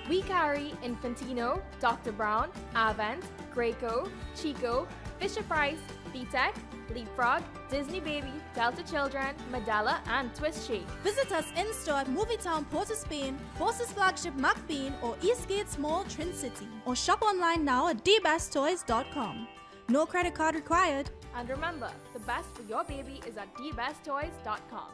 N: We carry Infantino, Dr. Brown, Avent, Graco, Chico, Fisher-Price, VTech, Leapfrog, Disney Baby, Delta Children, Medalla, and Twist Shape.
O: Visit us in-store at Movietown, Port of Spain, Forces Flagship McBean, or Eastgate Mall, Trin City. Or shop online now at thebesttoys.com. No credit card required.
N: And remember, the best for your baby is at thebesttoys.com.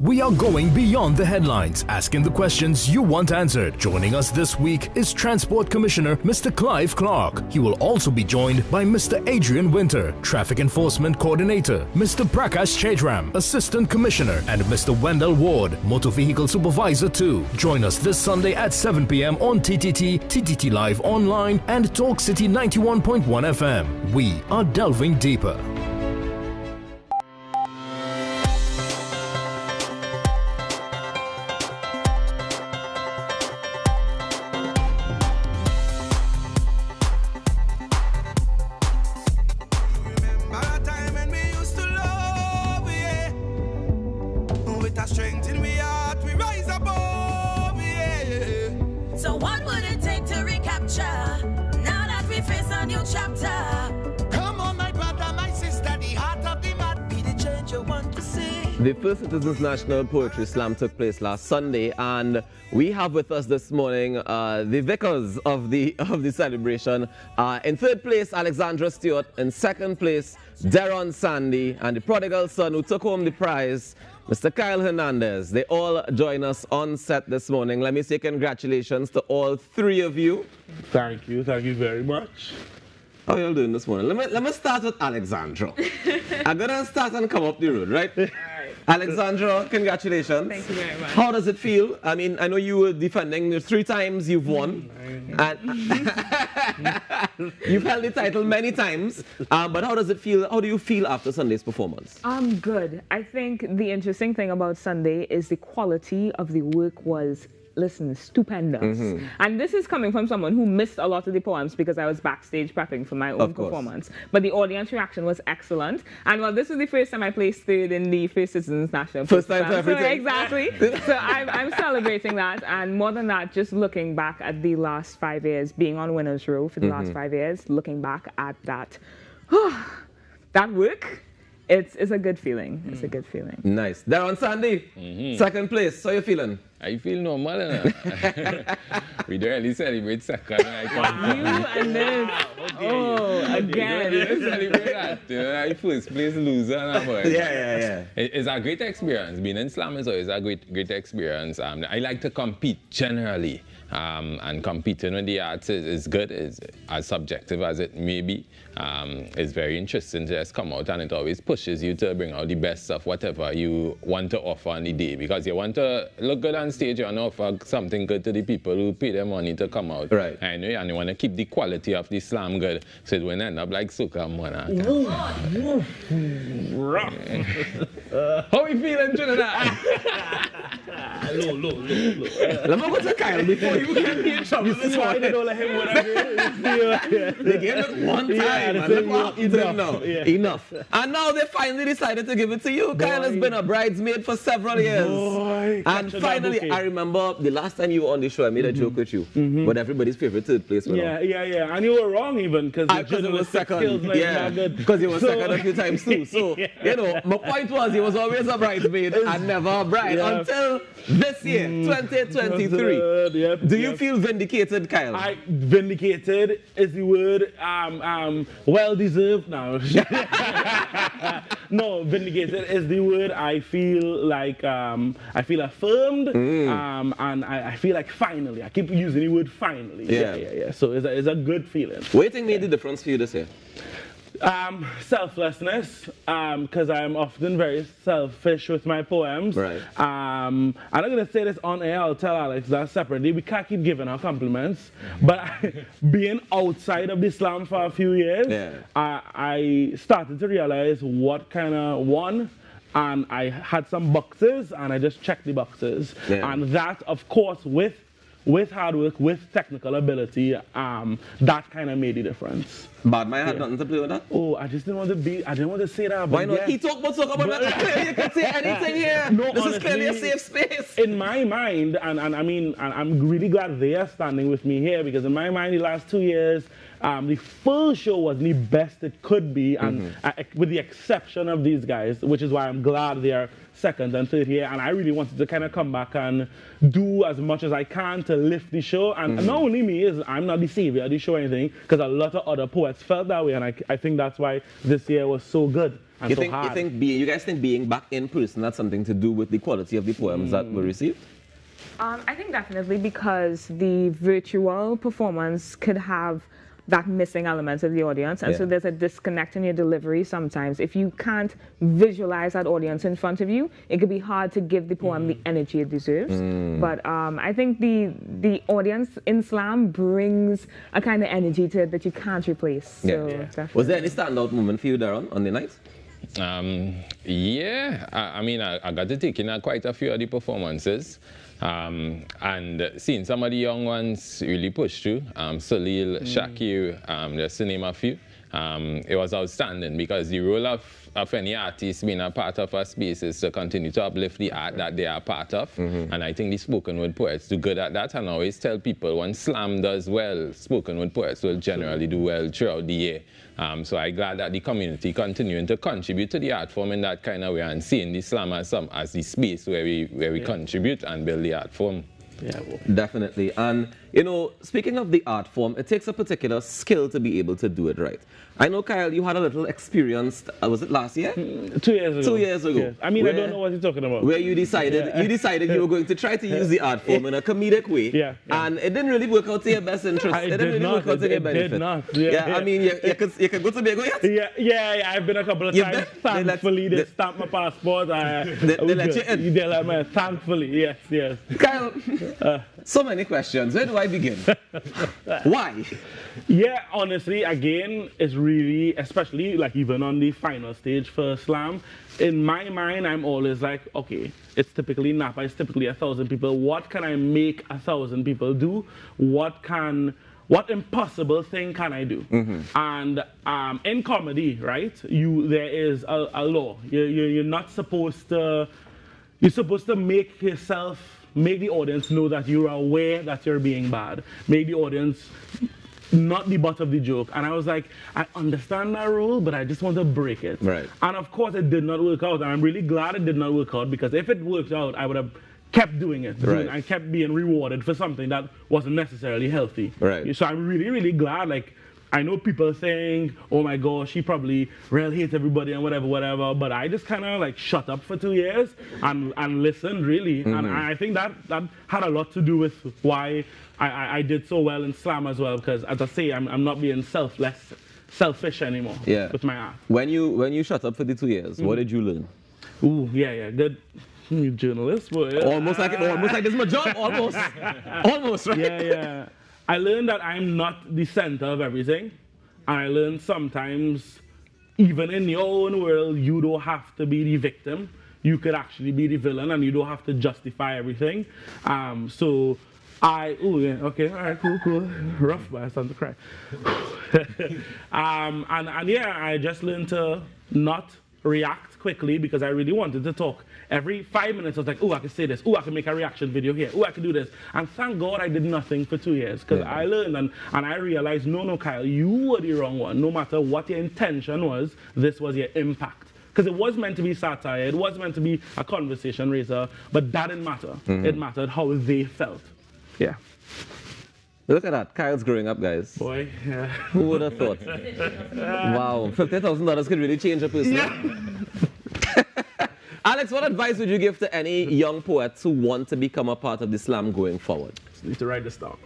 B: We are going beyond the headlines, asking the questions you want answered. Joining us this week is Transport Commissioner Mr. Clive Clark. He will also be joined by Mr. Adrian Winter, Traffic Enforcement Coordinator, Mr. Prakash Chetram, Assistant Commissioner, and Mr. Wendell Ward, Motor Vehicle Supervisor 2. Join us this Sunday at 7 p.m. on TTT, TTT Live Online, and Talk City 91.1 FM. We are delving deeper.
V: So what would it take to recapture? Now that we face a new chapter.
K: The First Citizens National Poetry Slam took place last Sunday, and we have with us this morning the vicars of the celebration. In third place, Alexandra Stewart. In second place, Deron Sandy, and the prodigal son who took home the prize, Mr. Kyle Hernandez. They all join us on set this morning. Let me say congratulations to all three of you.
A: Thank you very much.
K: How are you all doing this morning? Let me start with Alexandra. I'm gonna start and come up the road, right? Alexandra, congratulations.
V: Thank you very much.
K: How does it feel? I mean, I know you were defending. There's 3 times you've won. And you've held the title many times. But how does it feel? How do you feel after Sunday's performance?
V: Good. I think the interesting thing about Sunday is the quality of the work was, listen, stupendous. And this is coming from someone who missed a lot of the poems because I was backstage prepping for my own performance. But the audience reaction was excellent. And well, this was the first time I placed third in the First Citizens National.
K: First time for everything.
V: So, exactly. So I'm celebrating that. And more than that, just looking back at the last 5 years, being on Winner's Row for the last 5 years, looking back at that, that work, it's a good feeling. It's a good feeling.
K: Nice. Deron Sandy, second place. How you feeling?
W: I feel normal. We don't really celebrate second.
V: You and this. Again.
W: We don't celebrate that. I first place loser.
K: Yeah.
W: It's a great experience. Being in slam is always a great experience. I like to compete generally. And competing with the arts is good, is as subjective as it may be. It's very interesting to just come out, and it always pushes you to bring out the best of whatever you want to offer on the day, because you want to look good on stage, you want to offer something good to the people who pay their money to come out.
K: Right.
W: And you want to keep the quality of the slam good, so it won't end up like Soca Mona. How we feeling, Trinidad?
A: Low.
K: Let me go to Kyle before you can be in trouble this morning.
A: They don't let him win.
K: They gave it one time. Enough. And now they finally decided to give it to you. Kyle has been a bridesmaid for several years. And finally, I remember the last time you were on the show, I made a joke with you. But everybody's favorite third place winner.
A: Yeah. And you were wrong even, because
K: it was second. Because you were second a few times too. So, you know, my point was he was always a bridesmaid and never a bride until this year, 2023. Do you feel vindicated, Kyle?
A: Vindicated is the word. Well deserved now. No, vindicated is the word. I feel like I feel affirmed, and I feel like finally. I keep using the word finally. Yeah. So it's a good feeling.
K: What do you think made the difference for you this year?
A: Selflessness, because I'm often very selfish with my poems.
K: Right.
A: I'm not going to say this on air. I'll tell Alex that separately. We can't keep giving her compliments. But being outside of the slam for a few years, I started to realize what kind of one. And I had some boxes, and I just checked the boxes. And that, of course, with hard work, with technical ability, that kind of made the difference.
K: Badman had nothing to play with that?
A: Oh, I didn't want to say that.
K: Why not? He talked about that. You can say anything here.
A: No,
K: this
A: honestly,
K: is clearly a safe space.
A: In my mind, and I mean, I'm really glad they are standing with me here, because in my mind, the last 2 years, the full show was the best it could be, and with the exception of these guys, which is why I'm glad they are second and third here. And I really wanted to kind of come back and do as much as I can to lift the show. And not only me, I'm not the savior of the show or anything, because a lot of other poets felt that way, and I think that's why this year was so good and so hard.
K: You guys think being back in person had something to do with the quality of the poems that were received?
V: I think definitely, because the virtual performance could have that missing element of the audience, and so there's a disconnect in your delivery sometimes. If you can't visualize that audience in front of you, it could be hard to give the poem the energy it deserves. But I think the audience in slam brings a kind of energy to it that you can't replace. So
K: Was there any standout moment for you, Deron, on the night?
W: I mean, I got to take in quite a few of the performances. And seeing some of the young ones really push through, Salil, Shakir, just to name a few. it was outstanding because the role of any artist being a part of a space is to continue to uplift the art that they are part of. And I think the spoken word poets do good at that. And I always tell people when slam does well, spoken word poets will generally do well throughout the year. So I'm glad that the community continuing to contribute to the art form in that kind of way and seeing the slam as the space where we contribute and build the art form.
K: Yeah, well. Definitely. And, you know, speaking of the art form, it takes a particular skill to be able to do it right. I know, Kyle, you had a little experience, was it last year?
A: 2 years ago.
K: 2 years ago.
A: Yes. I mean, I don't know what you're talking about.
K: Where you decided you were going to try to use the art form in a comedic way.
A: Yeah.
K: And it didn't really work out to your best interest. It didn't really work out to your benefit.
A: It did not.
K: Yeah, I mean, you could go to Tobago yet?
A: Yeah, I've been a couple of times. Thankfully, they stamped my passport.
K: They let you in?
A: They let me, thankfully, yes.
K: Kyle, so many questions. Where do I begin? Why?
A: Yeah, honestly, again, it's really, especially like even on the final stage for slam, in my mind, I'm always like, okay, it's typically Napa, it's typically 1,000 people. What can I make 1,000 people do? What impossible thing can I do? And in comedy, right, there is a law. You're not supposed to, you're supposed to make the audience know that you're aware that you're being bad. Make the audience not the butt of the joke. And I was like, I understand that rule, but I just want to break it.
K: Right.
A: And of course, it did not work out. And I'm really glad it did not work out, because if it worked out, I would have kept doing it.
K: Right.
A: I kept being rewarded for something that wasn't necessarily healthy.
K: Right.
A: So I'm really, really glad. Like, I know people saying, oh my gosh, she probably really hates everybody and whatever, but I just kind of like shut up for 2 years and listened, really. And I think that had a lot to do with why I did so well in slam as well, because as I say, I'm not being selfish anymore with my art.
K: When you shut up for the 2 years, what did you learn?
A: Ooh, yeah, good. You journalist, boy.
K: Almost like it's my job, almost. Almost, right?
A: Yeah. I learned that I'm not the center of everything. And I learned sometimes, even in your own world, you don't have to be the victim. You could actually be the villain, and you don't have to justify everything. Okay, all right, cool. Rough, but I started to cry. And yeah, I just learned to not react quickly, because I really wanted to talk. Every 5 minutes, I was like, oh, I can say this. Oh, I can make a reaction video here. Oh, I can do this. And thank God I did nothing for 2 years, because I learned and I realized, no, Kyle, you were the wrong one. No matter what your intention was, this was your impact. Because it was meant to be satire. It was meant to be a conversation raiser, but that didn't matter. It mattered how they felt. Yeah.
K: Look at that. Kyle's growing up, guys.
A: Boy, yeah.
K: Who would have thought? Wow. $50,000 could really change a person.
A: Yeah.
K: Alex, what advice would you give to any young poets who want to become a part of the slam going forward?
A: Just need to write this down.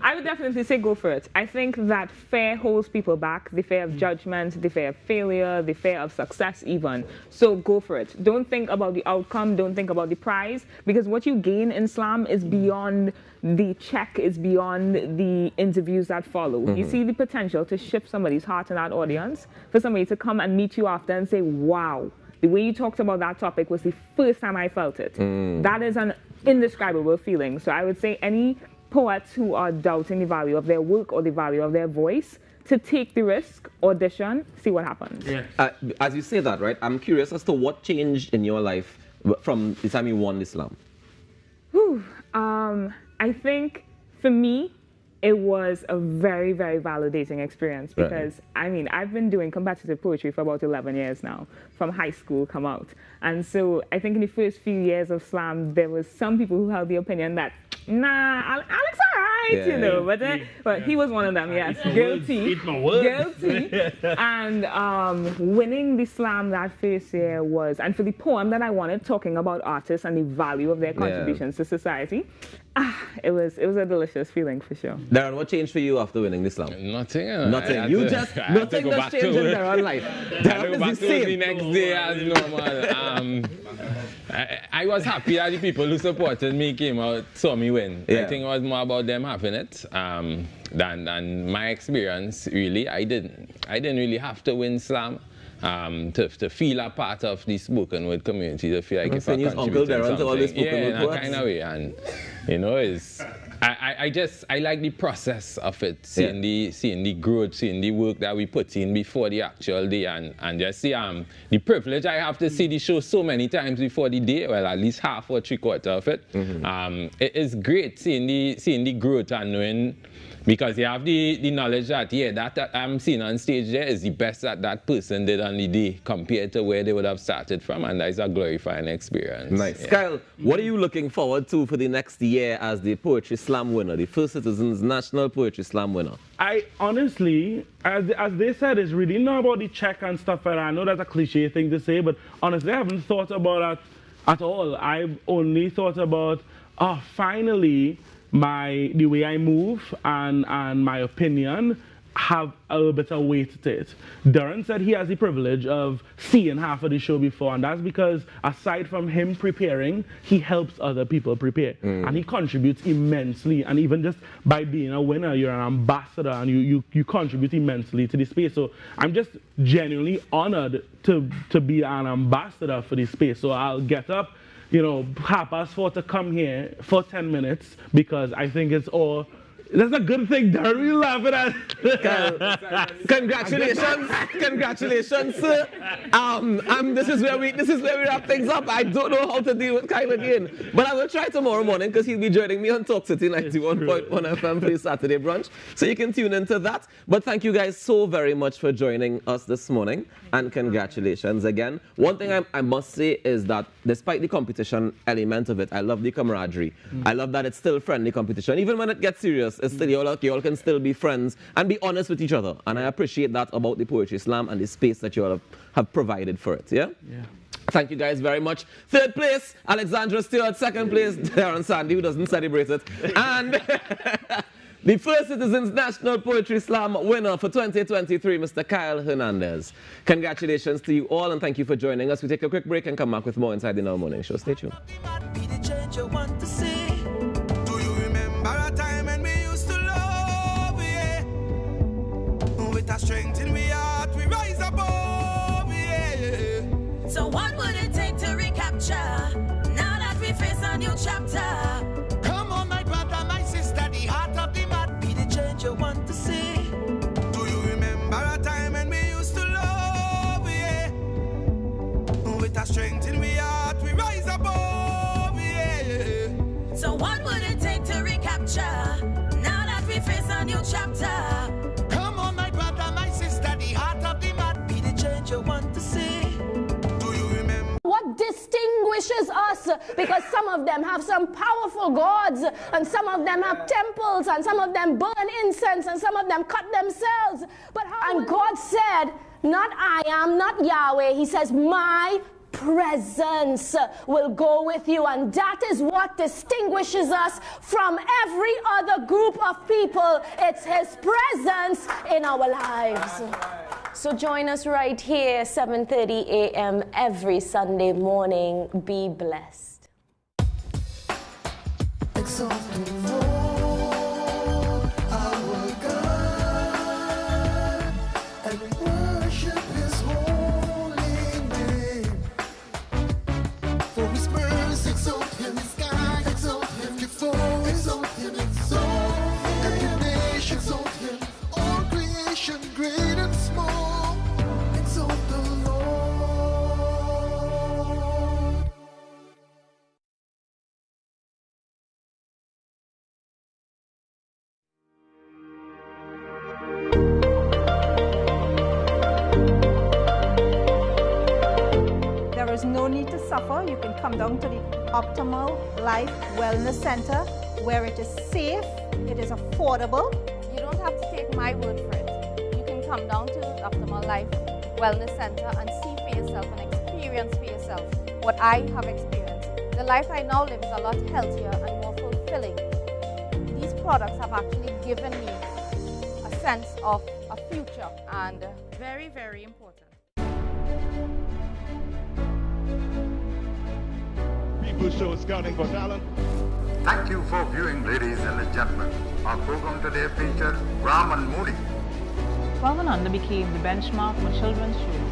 V: I would definitely say go for it. I think that fear holds people back, the fear of judgment, the fear of failure, the fear of success even. So go for it. Don't think about the outcome, don't think about the prize, because what you gain in slam is beyond the check, is beyond the interviews that follow. You see the potential to shift somebody's heart in that audience, for somebody to come and meet you after and say, wow, the way you talked about that topic was the first time I felt it. That is an indescribable feeling. So I would say any poets who are doubting the value of their work or the value of their voice, to take the risk, audition, see what happens.
A: Yeah.
K: As you say that, right, I'm curious as to what changed in your life from the time you won the slam.
V: I think for me, it was a very, very validating experience, because, I mean, I've been doing competitive poetry for about 11 years now, from high school come out. And so I think in the first few years of slam, there was some people who held the opinion that, nah, Alex all right, you know, but he was one of them, yes, guilty. And winning the slam that first year was, and for the poem that I wanted, talking about artists and the value of their contributions to society, it was a delicious feeling for sure.
K: Darren, what changed for you after winning the slam?
W: Nothing.
K: Nothing. Nothing just changed in Darren's life. Darren is the same.
W: The next day as normal. I was happy that the people who supported me came out, saw me win. I think it was more about them having it than my experience. Really, I didn't really have to win slam. To feel a part of the spoken word community, to feel like if I contribute to something, in a kind of way, and you know, I like the process of it, seeing the growth, seeing the work that we put in before the actual day, and just see the privilege I have to see the show so many times before the day, well, at least half or three-quarter of it. It is great seeing the growth and knowing, because you have the knowledge that, that I'm seeing on stage there is the best that person did on the day compared to where they would have started from, and that is a glorifying experience.
K: Nice. Kyle, what are you looking forward to for the next year as the Poetry Slam winner, the First Citizens National Poetry Slam winner?
A: I honestly, as they said, it's really not about the check and stuff like that. I know that's a cliche thing to say, but honestly, I haven't thought about that at all. I've only thought about, finally, the way I move and my opinion have a little bit of weight to it. Darren said he has the privilege of seeing half of the show before, and that's because aside from him preparing, he helps other people prepare. And he contributes immensely, and even just by being a winner, you're an ambassador, and you contribute immensely to the space. So I'm just genuinely honored to be an ambassador for this space. So I'll get up, 4:30 to come here for 10 minutes, because I think it's all. That's a good thing, Darren. We laughing at.
K: Congratulations, congratulations, sir. This is where we wrap things up. I don't know how to deal with Kyle again, but I will try tomorrow morning, because he'll be joining me on Talk City 91.1 FM for his Saturday brunch, so you can tune into that. But thank you guys so very much for joining us this morning, and congratulations again. One thing I must say is that despite the competition element of it, I love the camaraderie. I love that it's still friendly competition, even when it gets serious. It's still, you all can still be friends and be honest with each other. And I appreciate that about the Poetry Slam and the space that you all have provided for it. Yeah? Thank you guys very much. Third place, Alexandra Stewart. Second place, Darren Sandy, who doesn't celebrate it. And the First Citizens National Poetry Slam winner for 2023, Mr. Kyle Hernandez. Congratulations to you all, and thank you for joining us. We take a quick break and come back with more inside the Now Morning Show. Stay tuned.
J: With our strength in we heart, we rise above, So what would it take to recapture, now that we face a new chapter? Come on, my brother, my sister, the heart of the man. Be the change you want to see. Do you remember a time when we used to love, With our strength in we heart, we rise above, So what would it take to recapture, now that we face a new chapter? Want to see. Do you remember
D: what distinguishes us? Because some of them have some powerful gods, and some of them have temples, and some of them burn incense, and some of them cut themselves. But and God said, not I am, not Yahweh. He says, my presence will go with you, and that is what distinguishes us from every other group of people. It's His presence in our lives. So join us right here, 7:30 a.m. every Sunday morning. Be blessed.
O: No need to suffer. You can come down to the Optimal Life Wellness Center, where it is safe, it is affordable.
P: You don't have to take my word for it. You can come down to Optimal Life Wellness Center and see for yourself and experience for yourself what I have experienced. The life I now live is a lot healthier and more fulfilling. These products have actually given me a sense of a future, and very, very important.
F: People show scouting for talent.
G: Thank you for viewing, ladies and gentlemen. Our program today features Ram and Moody.
H: 12 and Under became the benchmark for children's shows.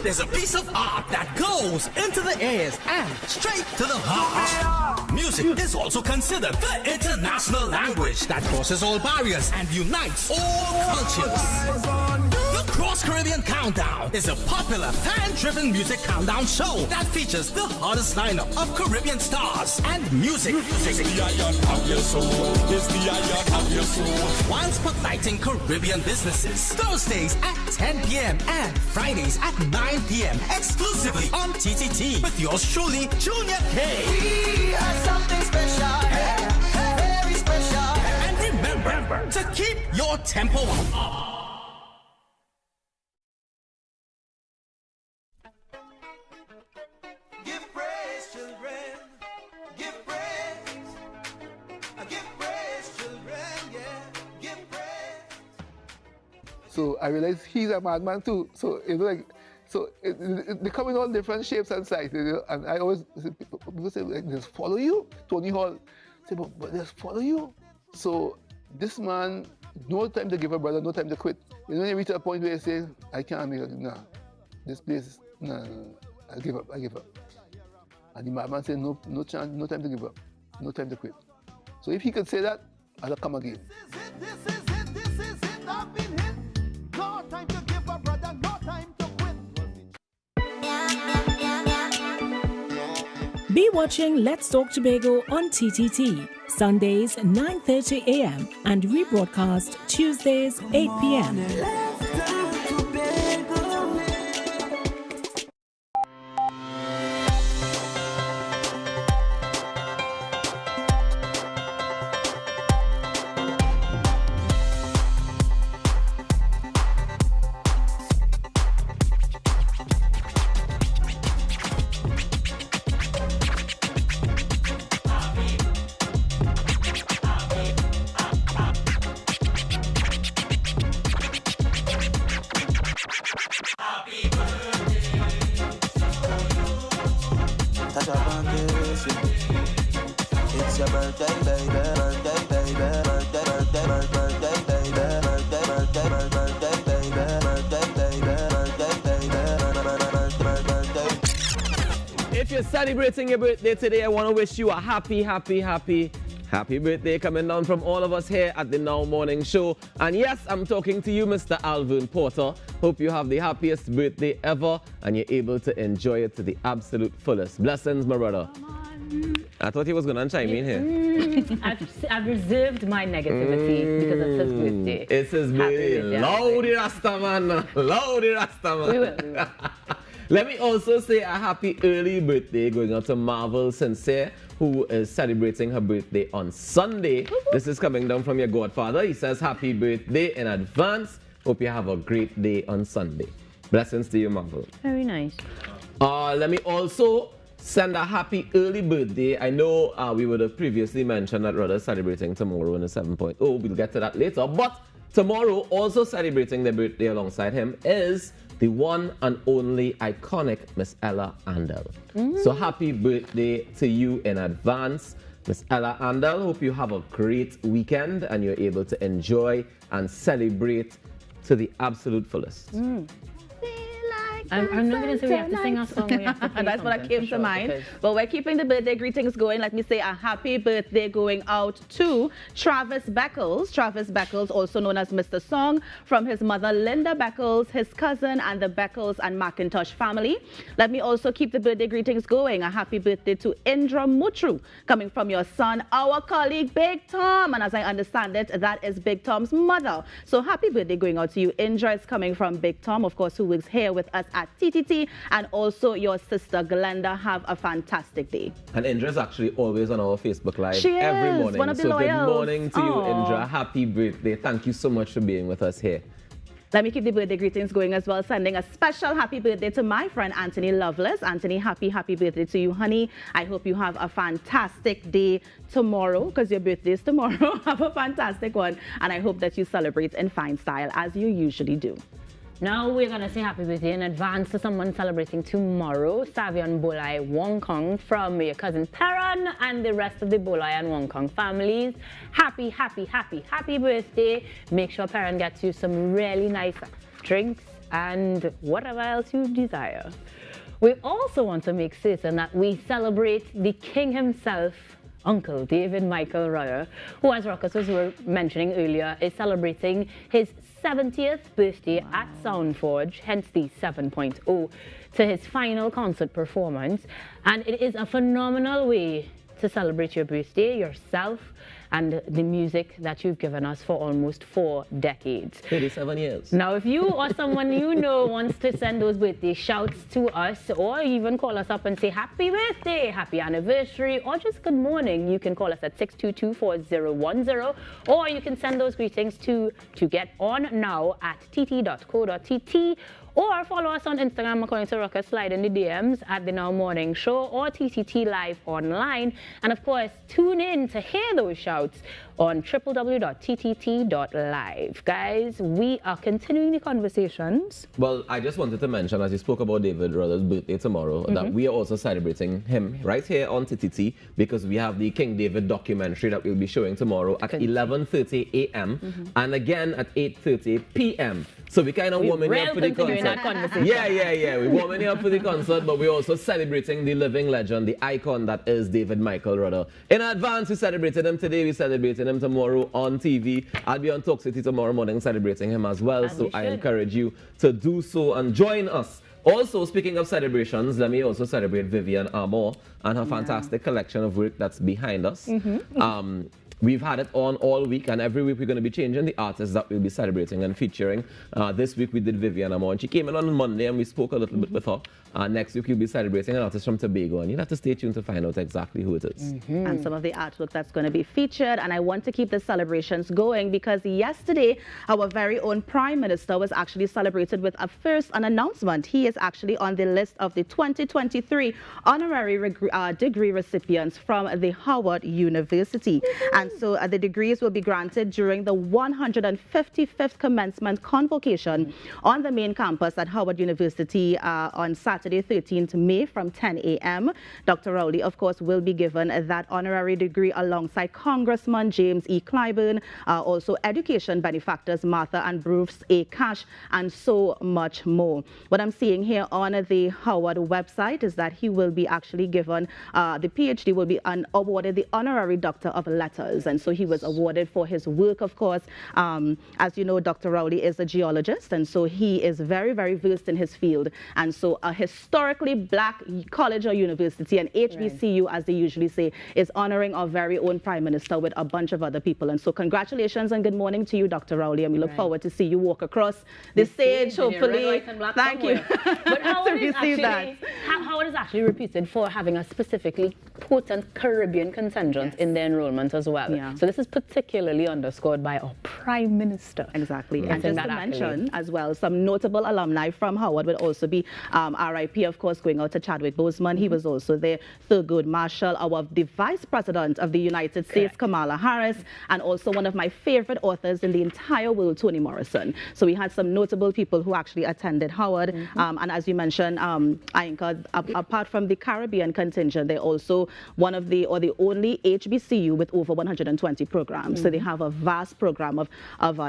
E: There's a piece of art that goes into the ears and straight to the heart. Music is also considered the international language that crosses all barriers and unites all cultures. The Cross Caribbean Countdown is a popular fan-driven music countdown show that features the hottest lineup of Caribbean stars and music. While spotlighting Caribbean businesses, Thursdays at 10 p.m. and Fridays at 9 p.m. exclusively on TTT with yours truly, Junior K.
J: We have something special, very special.
E: And remember to keep your tempo up.
J: Give praise, children. Give praise. Give praise, children. Yeah. Give praise.
I: So I realized he's a madman too. So it's like, they come in all different shapes and sizes, you know? And I always people say like, just follow you. Tony Hall say, but just follow you. So this man, no time to give up, brother, no time to quit. You know, when you reach a point where you say, I can't make it, nah, this place, nah, I give up. And the madman said, no chance, no time to give up, no time to quit. So if he could say that, I'll come again.
J: This is it, I've been hit. No time to give up, brother, no time to quit.
R: Be watching Let's Talk Tobago on TTT, Sundays 9:30 a.m. and rebroadcast Tuesdays 8 p.m.
K: If you're celebrating your birthday today, I want to wish you a happy birthday coming down from all of us here at the Now Morning Show. And yes, I'm talking to you, Mr. Alvin Porter. Hope you have the happiest birthday ever and you're able to enjoy it to the absolute fullest. Blessings, my brother. I thought he was going to chime in here.
L: I've reserved my negativity because it's his birthday.
K: It's his birthday. Loudy Rastaman. Loudy Rastaman.
L: We will.
K: Let me also say a happy early birthday going out to Marvel Sincere, who is celebrating her birthday on Sunday. This is coming down from your godfather. He says happy birthday in advance. Hope you have a great day on Sunday. Blessings to you, Marvel.
L: Very nice.
K: Let me also send a happy early birthday. I know we would have previously mentioned that Rudder is celebrating tomorrow in the 7.0. We'll get to that later. But tomorrow, also celebrating their birthday alongside him is the one and only iconic Miss Ella Andel. So happy birthday to you in advance, Miss Ella Andel. Hope you have a great weekend and you're able to enjoy and celebrate to the absolute fullest.
L: I'm not going to say we have to sing a song. We have to play
M: That's what came to mind. But we're keeping the birthday greetings going. Let me say a happy birthday going out to Travis Beckles. Travis Beckles, also known as Mr. Song, from his mother Linda Beckles, his cousin, and the Beckles and McIntosh family. Let me also keep the birthday greetings going. A happy birthday to Indra Mutru, coming from your son, our colleague Big Tom. And as I understand it, that is Big Tom's mother. So happy birthday going out to you. Indra is coming from Big Tom, of course, who is here with us at TTT, and also your sister Glenda. Have a fantastic day.
K: And Indra's actually always on our Facebook Live
M: she
K: every
M: is,
K: morning.
M: one of the
K: so
M: loyals.
K: Good morning to you,
M: Aww.
K: Indra. Happy birthday. Thank you so much for being with us here.
M: Let me keep the birthday greetings going as well, sending a special happy birthday to my friend Anthony Lovelace. Anthony, happy birthday to you, honey. I hope you have a fantastic day tomorrow, because your birthday is tomorrow. Have a fantastic one, and I hope that you celebrate in fine style as you usually do.
L: Now we're going to say happy birthday in advance to someone celebrating tomorrow, Savion Bolai Wong Kong, from your cousin Perron and the rest of the Bolai and Wong Kong families. Happy birthday. Make sure Perron gets you some really nice drinks and whatever else you desire. We also want to make certain that we celebrate the king himself, Uncle David Michael Rudder, who, as Ruckus was mentioning earlier, is celebrating his 70th birthday at Soundforge, hence the 7.0, to his final concert performance. And it is a phenomenal way to celebrate your birthday, yourself, and the music that you've given us for almost 4 decades.
K: 37 years.
L: Now, if you or someone you know wants to send those birthday shouts to us, or even call us up and say happy birthday, happy anniversary, or just good morning, you can call us at 622-4010, or you can send those greetings to getonnow@tt.co.tt, or follow us on Instagram, according to Ruckus, slide in the DMs at the Now Morning Show or TTT Live online. And of course, tune in to hear those shouts on www.ttt.live. Guys, we are continuing the conversations.
K: Well, I just wanted to mention, as you spoke about David Rudder's birthday tomorrow, that we are also celebrating him right here on TTT, because we have the King David documentary that we'll be showing tomorrow at 11:30 a.m. and again at 8:30 p.m. So we kind of warming up for the concert. Yeah. We're warming up for the concert, but we're also celebrating the living legend, the icon that is David Michael Rudder. In advance, we celebrated him today, we celebrated him tomorrow on TV. I'll be on Talk City tomorrow morning celebrating him as well, so I encourage you to do so and join us. Also, speaking of celebrations, let me also celebrate Vivian Armour and her fantastic collection of work that's behind us. We've had it on all week, and every week we're going to be changing the artists that we'll be celebrating and featuring. This week we did Vivian Armour, and she came in on Monday and we spoke a little bit with her. Next week we'll be celebrating an artist from Tobago, and you'll have to stay tuned to find out exactly who it is.
M: And some of the artwork that's going to be featured. And I want to keep the celebrations going because yesterday our very own Prime Minister was actually celebrated with an announcement. He is actually on the list of the 2023 honorary degree recipients from the Howard University. And so the degrees will be granted during the 155th commencement convocation on the main campus at Howard University on Saturday, 13th May from 10 a.m. Dr. Rowley, of course, will be given that honorary degree alongside Congressman James E. Clyburn, also education benefactors Martha and Bruce A. Cash, and so much more. What I'm seeing here on the Howard website is that he will be actually given, the PhD will be awarded the honorary Doctor of Letters. And so he was awarded for his work, of course. As you know, Dr. Rowley is a geologist, and so he is very, very versed in his field. And so a historically black college or university, and HBCU, as they usually say, is honoring our very own Prime Minister with a bunch of other people. And so congratulations and good morning to you, Dr. Rowley, and we look forward to see you walk across the stage, hopefully. Thank you.
L: But Howard is actually reputed for having a specifically potent Caribbean contingent in their enrollment as well. So this is particularly underscored by our Prime Minister.
M: Exactly. And just to mention as well, some notable alumni from Howard will also be RIP, of course, going out to Chadwick Boseman. He was also there. Thurgood Marshall, the Vice President of the United States, Kamala Harris, and also one of my favorite authors in the entire world, Toni Morrison. So we had some notable people who actually attended Howard. And as you mentioned, Ainka, apart from the Caribbean contingent, they're also one of the only HBCU with over 120 programs. So they have a vast program of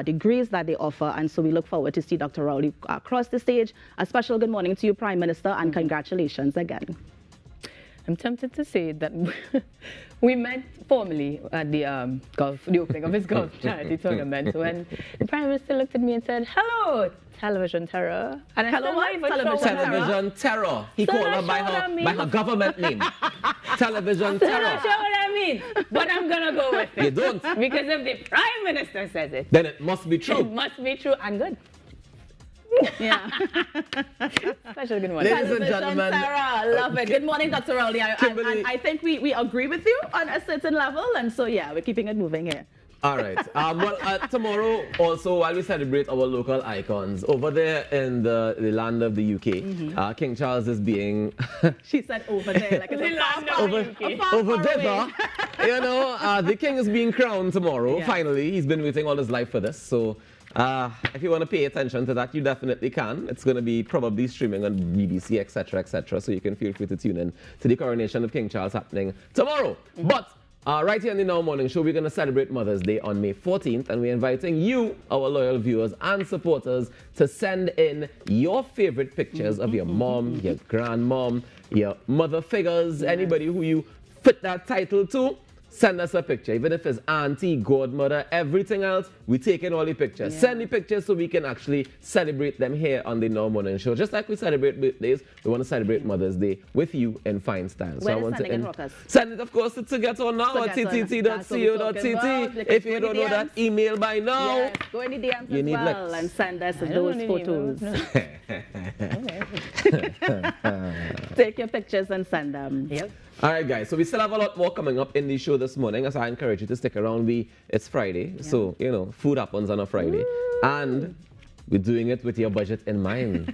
M: degrees that they offer. And so we look forward to see Dr. Rowley across the stage. A special good morning to you, Prime Minister, and congratulations again.
L: I'm tempted to say that we met formally at the opening of his golf charity tournament when the Prime Minister looked at me and said, "Hello, television terror." And
K: Hello, television terror. He called her by her government name. Television terror.
L: I'm not sure what I mean, but I'm going to go with it.
K: You don't?
L: Because if the Prime Minister says it,
K: then it must be true.
L: It must be true and good.
M: Yeah.
L: Special good morning.
K: Ladies and gentlemen.
M: Sarah, love it. Good morning, Dr. Rowley. And I think we agree with you on a certain level. And so, yeah, we're keeping it moving here.
K: All right. Tomorrow, also, while we celebrate our local icons, over there in the land of the UK, King Charles is being...
M: She said over there, like it's a
K: over there, you know, the king is being crowned tomorrow, finally. He's been waiting all his life for this, so... if you want to pay attention to that, you definitely can. It's going to be probably streaming on BBC, etc., etc. So you can feel free to tune in to the coronation of King Charles happening tomorrow. But right here on the Now Morning Show, we're going to celebrate Mother's Day on May 14th, and we're inviting you, our loyal viewers and supporters, to send in your favorite pictures of your mom, your grandmom, your mother figures, anybody who you fit that title to. Send us a picture, even if it's auntie, godmother, everything else, we take in all the pictures. Yeah. Send the pictures so we can actually celebrate them here on the Now Morning Show. Just like we celebrate birthdays, we want to celebrate Mother's Day with you in fine style.
M: So I want to
K: send it, of course, to get on now at ttt.co.tt. If you don't know that email by now,
M: yes, go in the DMs as well and send us those photos. Take your pictures and send them.
L: Yep.
K: All right, guys, so we still have a lot more coming up in the show this morning, as I encourage you to stick around. It's Friday, so, you know, food happens on a Friday. Woo! And we're doing it with your budget in mind.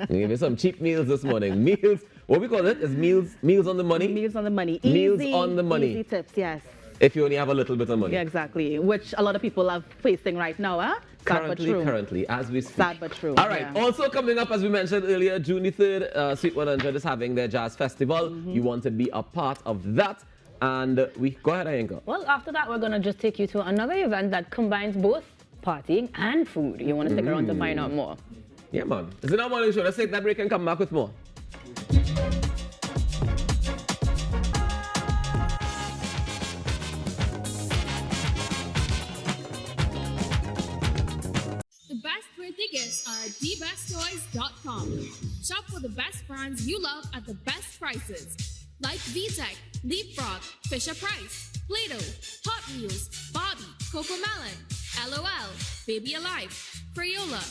K: We give you some cheap meals this morning. Meals, what we call it is meals on the money.
M: Meals on the money.
K: Meals on the money.
M: Easy tips, yes.
K: If you only have a little bit of money.
M: Yeah, exactly, which a lot of people are facing right now, huh?
K: Currently, as we speak.
M: Sad but true.
K: All right, also coming up, as we mentioned earlier, June the 3rd, Sweet 100 is having their jazz festival. You want to be a part of that. And go ahead, Ayanka.
L: Well, after that, we're going to just take you to another event that combines both partying and food. You want to stick around to find out more.
K: Yeah, man. It's the Now Morning Show. Let's take that break and come back with more.
N: Birthday gifts are at thebesttoys.com. Shop for the best brands you love at the best prices. Like VTech, Leapfrog, Fisher-Price, Play-Doh, Hot Wheels, Barbie, Cocomelon, LOL, Baby Alive, Crayola,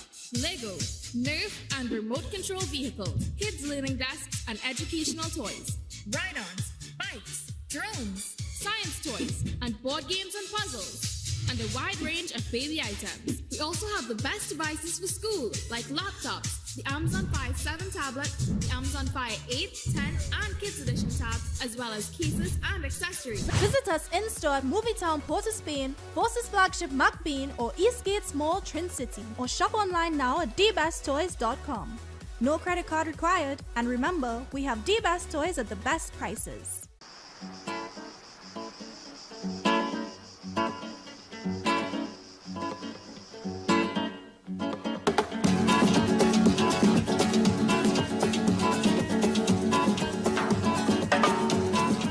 N: Lego, Nerf, and remote control vehicles, kids learning desks, and educational toys. Ride-ons, bikes, drones, science toys, and board games and puzzles. And a wide range of baby items. We also have the best devices for school, like laptops, the Amazon Fire 7 tablet, the Amazon Fire 8, 10, and Kids Edition tabs, as well as cases and accessories.
O: Visit us in-store at Movietown, Port of Spain, Forces Flagship McBean, or Eastgate Mall, Trin City, or shop online now at dbesttoys.com. No credit card required, and remember, we have D-Best Toys at the best prices.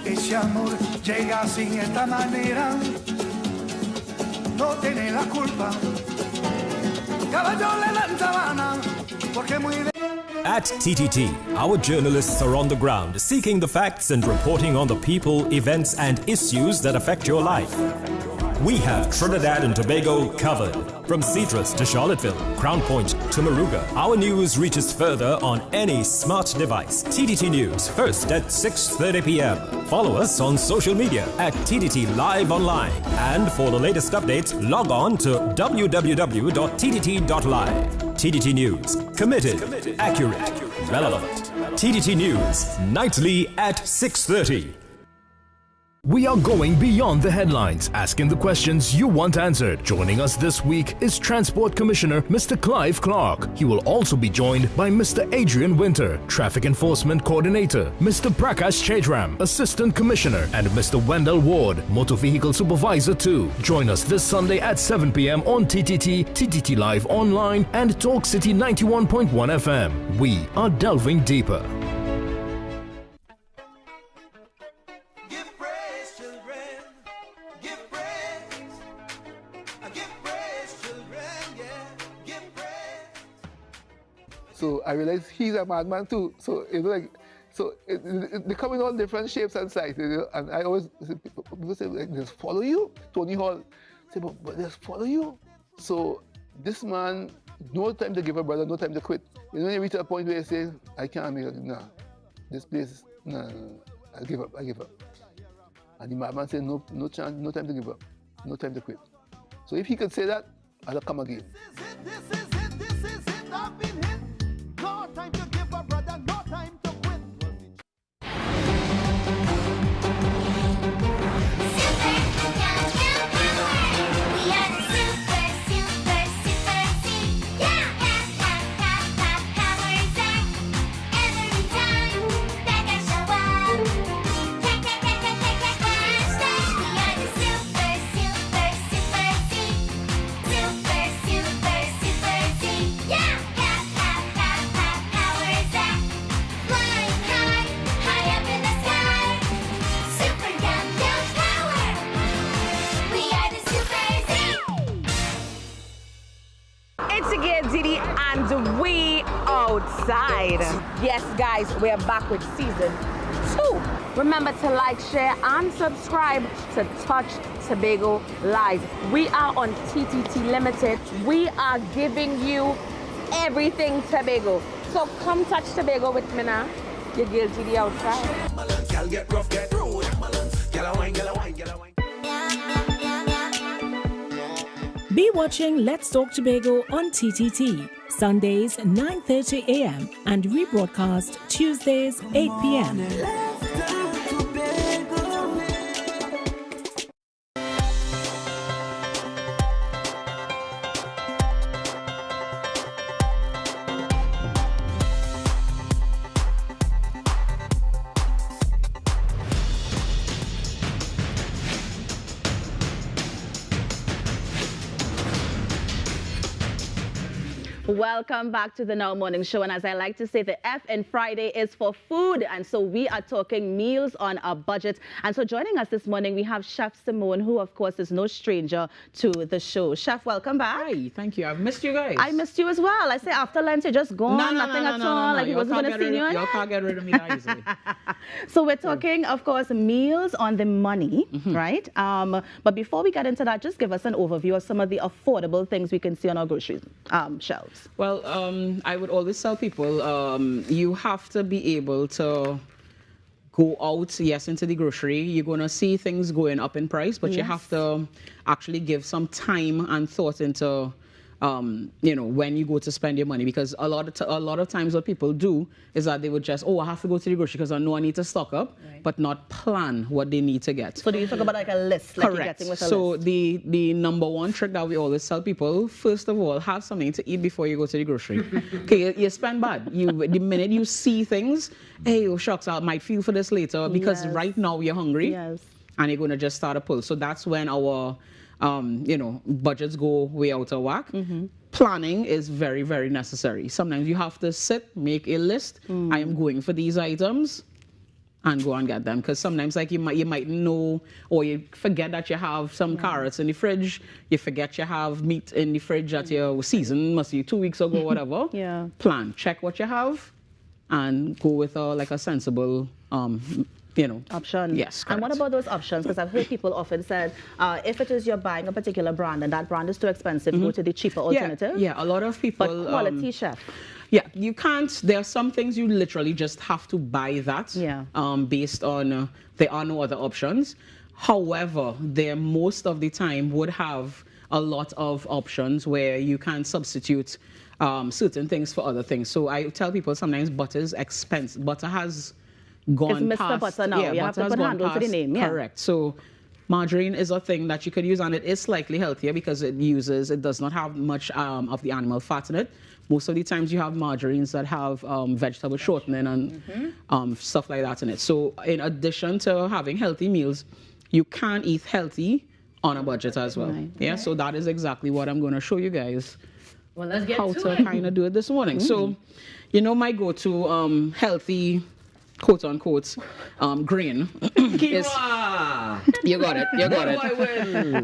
J: Ese amor llega sin esta manera, no tiene la culpa. Caballo le dan sabana, porque muy bien.
C: At TTT, our journalists are on the ground seeking the facts and reporting on the people, events, and issues that affect your life. We have Trinidad and Tobago covered. From Citrus to Charlottesville, Crown Point to Moruga, our news reaches further on any smart device. TTT News, first at 6:30 p.m. Follow us on social media at TTT Live Online. And for the latest updates, log on to www.ttt.live. TTT News, committed, accurate, relevant. TTT News, nightly at 6:30.
B: We are going beyond the headlines, asking the questions you want answered. Joining us this week is Transport Commissioner Mr. Clive Clark. He will also be joined by Mr. Adrian Winter, Traffic Enforcement Coordinator, Mr. Prakash Chaitram, Assistant Commissioner, and Mr. Wendell Ward, Motor Vehicle Supervisor 2. Join us this Sunday at 7 p.m. on TTT, TTT Live Online, and Talk City 91.1 FM. We are delving deeper.
I: So I realized he's a madman too. So they come in all different shapes and sizes, you know. And I always people say like, "Just follow you." Tony Hall say, "But just follow you." So this man, no time to give up, brother, no time to quit. You know, when you reach a point where you say, "I can't make it," nah, this place, nah, I give up. And the madman said, "No chance, no time to give up, no time to quit." So if he could say that, I'll come again.
J: This is it, I've been hit. No time to give up, brother, no time to quit.
M: It's your girl Didi and we outside. Yes, guys, we're back with season 2. Remember to like, share, and subscribe to Touch Tobago Live. We are on TTT Limited. We are giving you everything Tobago. So come touch Tobago with me now. Your girl Didi outside.
R: Be watching Let's Talk Tobago on TTT, Sundays 9:30 a.m. and rebroadcast Tuesdays 8 p.m.
M: Welcome back to the Now Morning Show, and as I like to say, the F in Friday is for food, and so we are talking meals on a budget. And so joining us this morning, we have Chef Simone, who of course is no stranger to the show. Chef, welcome back.
Q: Hi, thank you. I've missed you guys.
M: I missed you as well. I say after lunch, you're just gone, nothing at all. Like you wasn't going to see you.
Q: Y'all can't get rid of me that easily.
M: So we're talking, of course, meals on the money, right? But before we get into that, just give us an overview of some of the affordable things we can see on our grocery shelves.
Q: Well, I would always tell people you have to be able to go out, yes, into the grocery. You're going to see things going up in price, but you have to actually give some time and thought into you know, when you go to spend your money, because a lot of times what people do is that they would just, oh, I have to go to the grocery because I know I need to stock up, but not plan what they need to get.
M: So do you talk about like a list? Like
Q: Correct.
M: You're getting with a
Q: So
M: list?
Q: the number one trick that we always tell people, first of all, have something to eat before you go to the grocery. Okay, you spend bad. The minute you see things, hey, oh shucks, I might feel for this later, because right now you're hungry and you're going to just start a pull. So that's when our you know, budgets go way out of whack. Planning is very, very necessary. Sometimes you have to sit, make a list. I am going for these items, and go and get them. Because sometimes, like you might know, or you forget that you have some carrots in the fridge. You forget you have meat in the fridge that your season must be 2 weeks ago, whatever. Plan, check what you have, and go with like a sensible you know,
M: option.
Q: Yes.
M: And what about those options? Because I've heard people often said, if it is you're buying a particular brand and that brand is too expensive, go to the cheaper alternative.
Q: Yeah, a lot of people.
M: But quality, chef.
Q: Yeah, you can't. There are some things you literally just have to buy that. Based on there are no other options. However, there most of the time would have a lot of options where you can substitute certain things for other things. So I tell people sometimes butter is expensive. Butter has gone
M: it's Mr.
Q: past.
M: Butter now. You have to put handle to the name.
Q: Correct. So margarine is a thing that you could use, and it is slightly healthier because it does not have much of the animal fat in it. Most of the times you have margarines that have vegetable shortening and stuff like that in it. So in addition to having healthy meals, you can eat healthy on a budget as well. Yeah, so that is exactly what I'm going to show you guys.
L: Well, let's get
Q: how
L: to
Q: to kind of do it this morning. So, you know, my go-to healthy, quote unquote, grain is, you got it.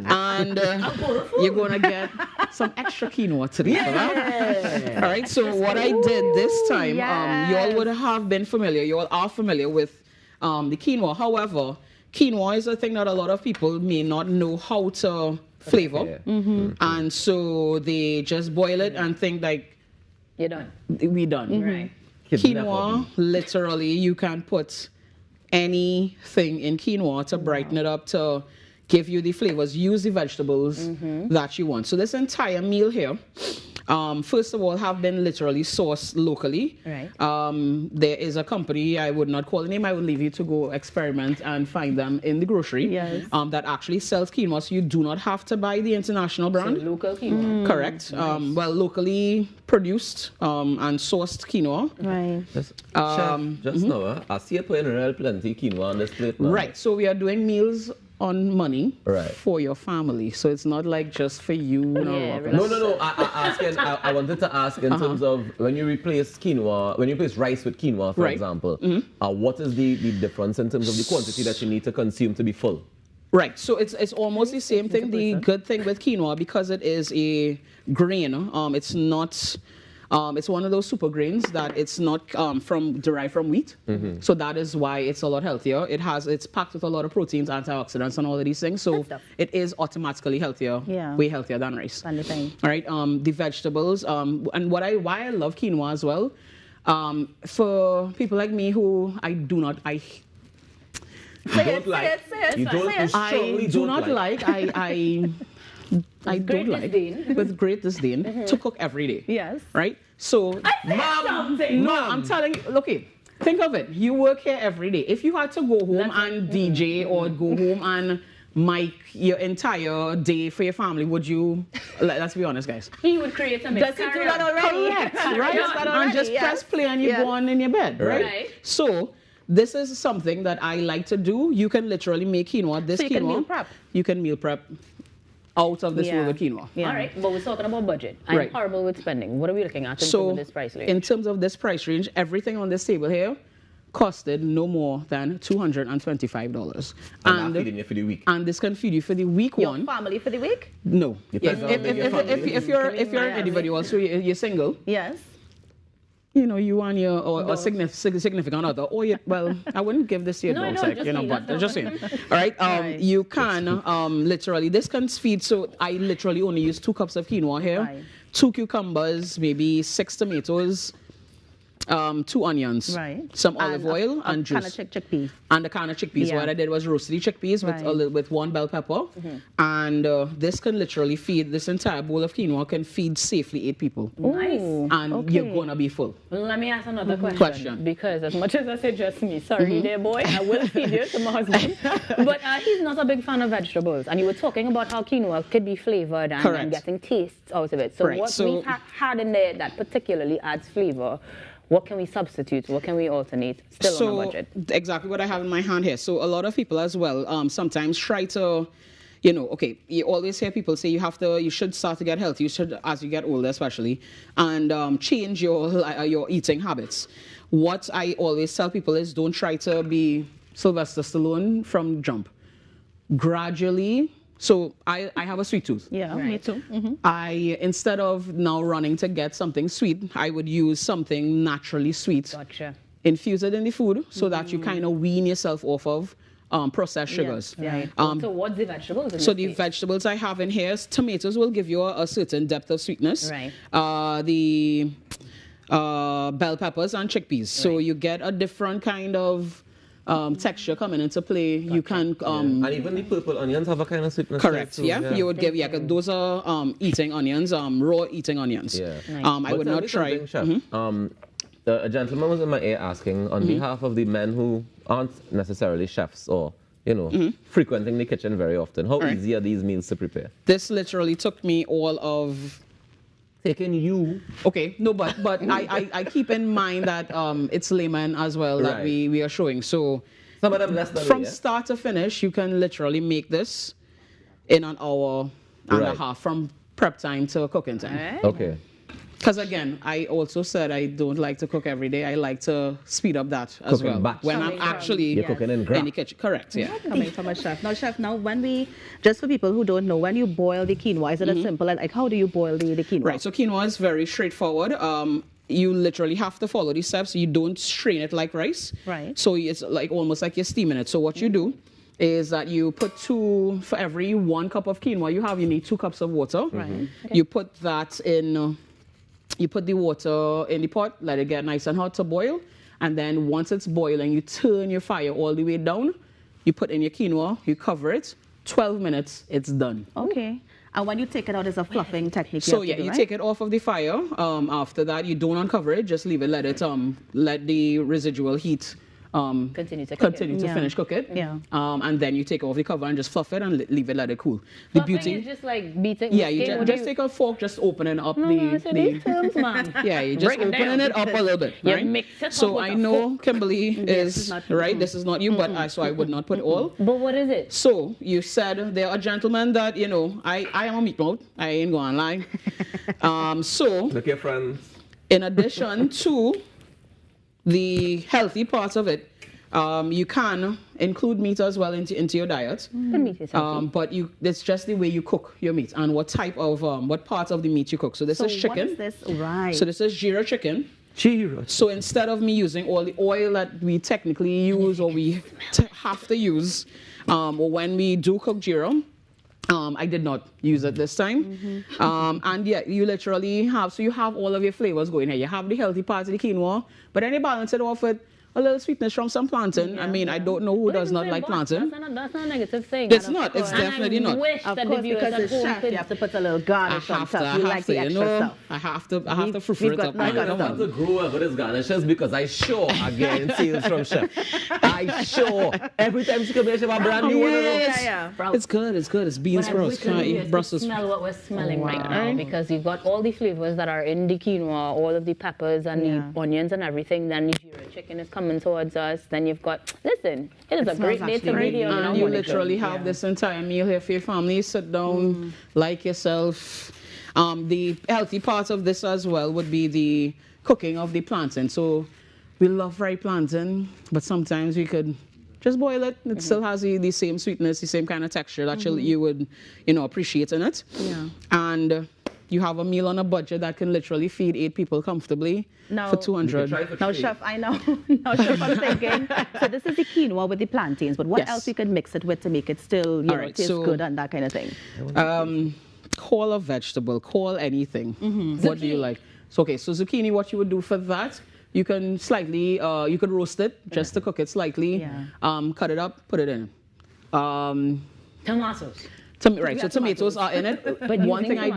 Q: And you're gonna get some extra quinoa today for that. All right, so what I did this time, you all would have been familiar, you all are familiar with the quinoa. However, quinoa is a thing that a lot of people may not know how to flavor, and so they just boil it and think like,
L: you're done.
Q: We done.
L: Right.
Q: Quinoa, literally, you can put anything in quinoa to brighten it up, to give you the flavors. Use the vegetables that you want. So this entire meal here, first of all, have been literally sourced locally.
L: Right.
Q: There is a company, I would not call the name, I would leave you to go experiment and find them in the grocery, that actually sells quinoa, so you do not have to buy the international brand.
L: So local quinoa.
Q: Correct.
L: Nice.
Q: Well, locally produced and sourced quinoa.
M: Right.
K: Just now, I see you putting real plenty quinoa on this plate now.
Q: Right. So we are doing meals on money for your family. So it's not like just for you.
K: No. I wanted to ask in terms of when you replace quinoa, when you replace rice with quinoa, for example, what is the difference in terms of the quantity that you need to consume to be full?
Q: Right, so it's almost the same thing. The good thing with quinoa, because it is a grain, it's not, it's one of those super grains that it's not derived from wheat. So that is why it's a lot healthier. It's packed with a lot of proteins, antioxidants, and all of these things. So it is automatically healthier, way healthier than rice. All right, the vegetables, and why I love quinoa as well, for people like me who I do not like. I don't like with great disdain to cook every day.
M: Yes.
Q: Right? So, I'm telling you, okay, think of it. You work here every day. If you had to go home and DJ or go home and mic your entire day for your family, would you? Let's be honest, guys.
L: He would create a mix.
M: Does he do that already?
Q: Correct, right? And just press play and you go on in your bed, right? So, this is something that I like to do. You can literally make quinoa.
M: So you can meal prep.
Q: You can meal prep out of this world of quinoa.
L: All right, but we're talking about budget. I'm horrible with spending. What are we looking at in terms of this price range?
Q: In terms of this price range, everything on this table here costed no more than $225.
K: And feeding you for the week.
Q: And this can feed you for the week
M: Your family for the week?
Q: No. If you're an individual, so you're single.
M: Yes.
Q: You know, you and your or significant other, or well, I wouldn't give this to your dog, but just saying. All right, you can literally, this can feed, so I literally only use 2 cups of quinoa here, 2 cucumbers, maybe 6 tomatoes, 2 onions, some olive oil, and juice.
M: Chickpeas.
Q: And a can of chickpeas. What I did was roasted the chickpeas with 1 bell pepper. And this can literally feed, this entire bowl of quinoa can feed safely 8 people.
L: Nice.
Q: And you're going to be full.
L: Let me ask another question. Because as much as I say just me, sorry there boy, I will feed you to my husband. But he's not a big fan of vegetables. And you were talking about how quinoa could be flavored and getting tastes out of it. So what we had in there that particularly adds flavor, what can we substitute? What can we alternate? Still on a budget.
Q: Exactly what I have in my hand here. So a lot of people as well sometimes try to, you know, okay, you always hear people say you should start to get healthy. You should, as you get older especially, and change your eating habits. What I always tell people is don't try to be Sylvester Stallone from jump. Gradually. So I have a sweet tooth.
M: Yeah, me too.
Q: Instead of now running to get something sweet, I would use something naturally sweet.
L: Gotcha.
Q: Infuse it in the food so that you kind of wean yourself off of processed sugars.
L: Right. So what's the vegetables?
Q: So the vegetables I have in here, tomatoes will give you a certain depth of sweetness.
L: Right.
Q: The bell peppers and chickpeas. So you get a different kind of texture coming into play. You can
K: and even the purple onions have a kind of sweetness.
Q: Correct. You would give those are eating onions, raw eating onions. I would not try.
K: Chef, a gentleman was in my ear asking on behalf of the men who aren't necessarily chefs or frequenting the kitchen very often, how easy are these meals to prepare?
Q: This literally took me all of
K: taking you.
Q: Okay, no, but I keep in mind that it's layman as well that we are showing. So
K: some of them less than
Q: from start to finish, you can literally make this in an hour and a half from prep time to cooking time.
K: Okay.
Q: Because again, I also said I don't like to cook every day. I like to speed up that as
K: cooking
Q: well.
K: Batch.
Q: When I'm actually
K: you're cooking in the
Q: kitchen. Correct, yeah.
M: Coming from a chef. Now, chef, when we, just for people who don't know, when you boil the quinoa, is it as simple as, like, how do you boil the quinoa?
Q: Right, so quinoa is very straightforward. You literally have to follow these steps. You don't strain it like rice.
M: Right.
Q: So it's like almost like you're steaming it. So what you do is that you put for every 1 cup of quinoa you need 2 cups of water.
M: Right.
Q: You put that in... You put the water in the pot, let it get nice and hot to boil, and then once it's boiling, you turn your fire all the way down, you put in your quinoa, you cover it, 12 minutes, it's done.
M: Okay. And when you take it out, it's a fluffing technique.
Q: So you take it off of the fire. After that, you don't uncover it, just leave it, let the residual heat
L: continue to
Q: finish cook it.
M: Yeah.
Q: And then you take off the cover and just fluff it and leave it, let it cool.
L: The beauty is just like beating.
Q: Yeah, you just take a fork, just opening up
L: these terms, man.
Q: Yeah, you just opening it up a little bit. Right?
L: Mix it
Q: so I know Kimberly is right. This is not you, but so I would not put all.
L: But what is it?
Q: So you said there are gentlemen that I am a meat mouth. I ain't going to lie. So
K: look your friends.
Q: In addition to the healthy parts of it, You can include meat as well into your diet.
L: Meat is healthy.
Q: But it's just the way you cook your meat and what type of what parts of the meat you cook. So this is chicken.
M: What is this? Right.
Q: So this is Jira chicken.
A: Jira.
Q: So instead of me using all the oil that we technically use or we have to use, or when we do cook Jira, I did not use it this time. And yeah, you literally have, so you have all of your flavors going here. You have the healthy parts of the quinoa, but then you balance it off with a little sweetness from some plantain. I mean, I don't know who does not like plantain.
L: That's not a negative thing.
Q: It's not. It's definitely not.
L: Of course,
M: because it's chef, you have to put a little garnish on top. You like the extra stuff.
Q: I have to frufru it up.
K: I don't want to grow up with this garnishes because I sure are getting sales from chef. I sure every time she comes here, she have a brand new one.
Q: It's good. It's good. It's beans sprouts.
L: Brussels. Smell what we're smelling right now, because you've got all the flavors that are in the quinoa, all of the peppers and the onions and everything. Then the Jira chicken is coming towards us. Then you've got, listen, it is a great day to be here.
Q: And you literally have this entire meal here for your family. Sit down, like yourself. The healthy part of this as well would be the cooking of the plantain. So we love fried plantain, but sometimes we could just boil it. It still has the same sweetness, the same kind of texture that you would, appreciate in it.
M: Yeah.
Q: And you have a meal on a budget that can literally feed 8 people comfortably for 200.
M: Now, chef, I know. Now, chef, I'm thinking. So this is the quinoa with the plantains, but what else you could mix it with to make it still, taste good and that kind of thing?
Q: Call a vegetable, call anything. What do you like? So, okay, so zucchini, what you would do for that, you can slightly, you could roast it just to cook it slightly. Cut it up, put it in.
L: Tomatoes.
Q: Right, so tomatoes are in it. But one thing I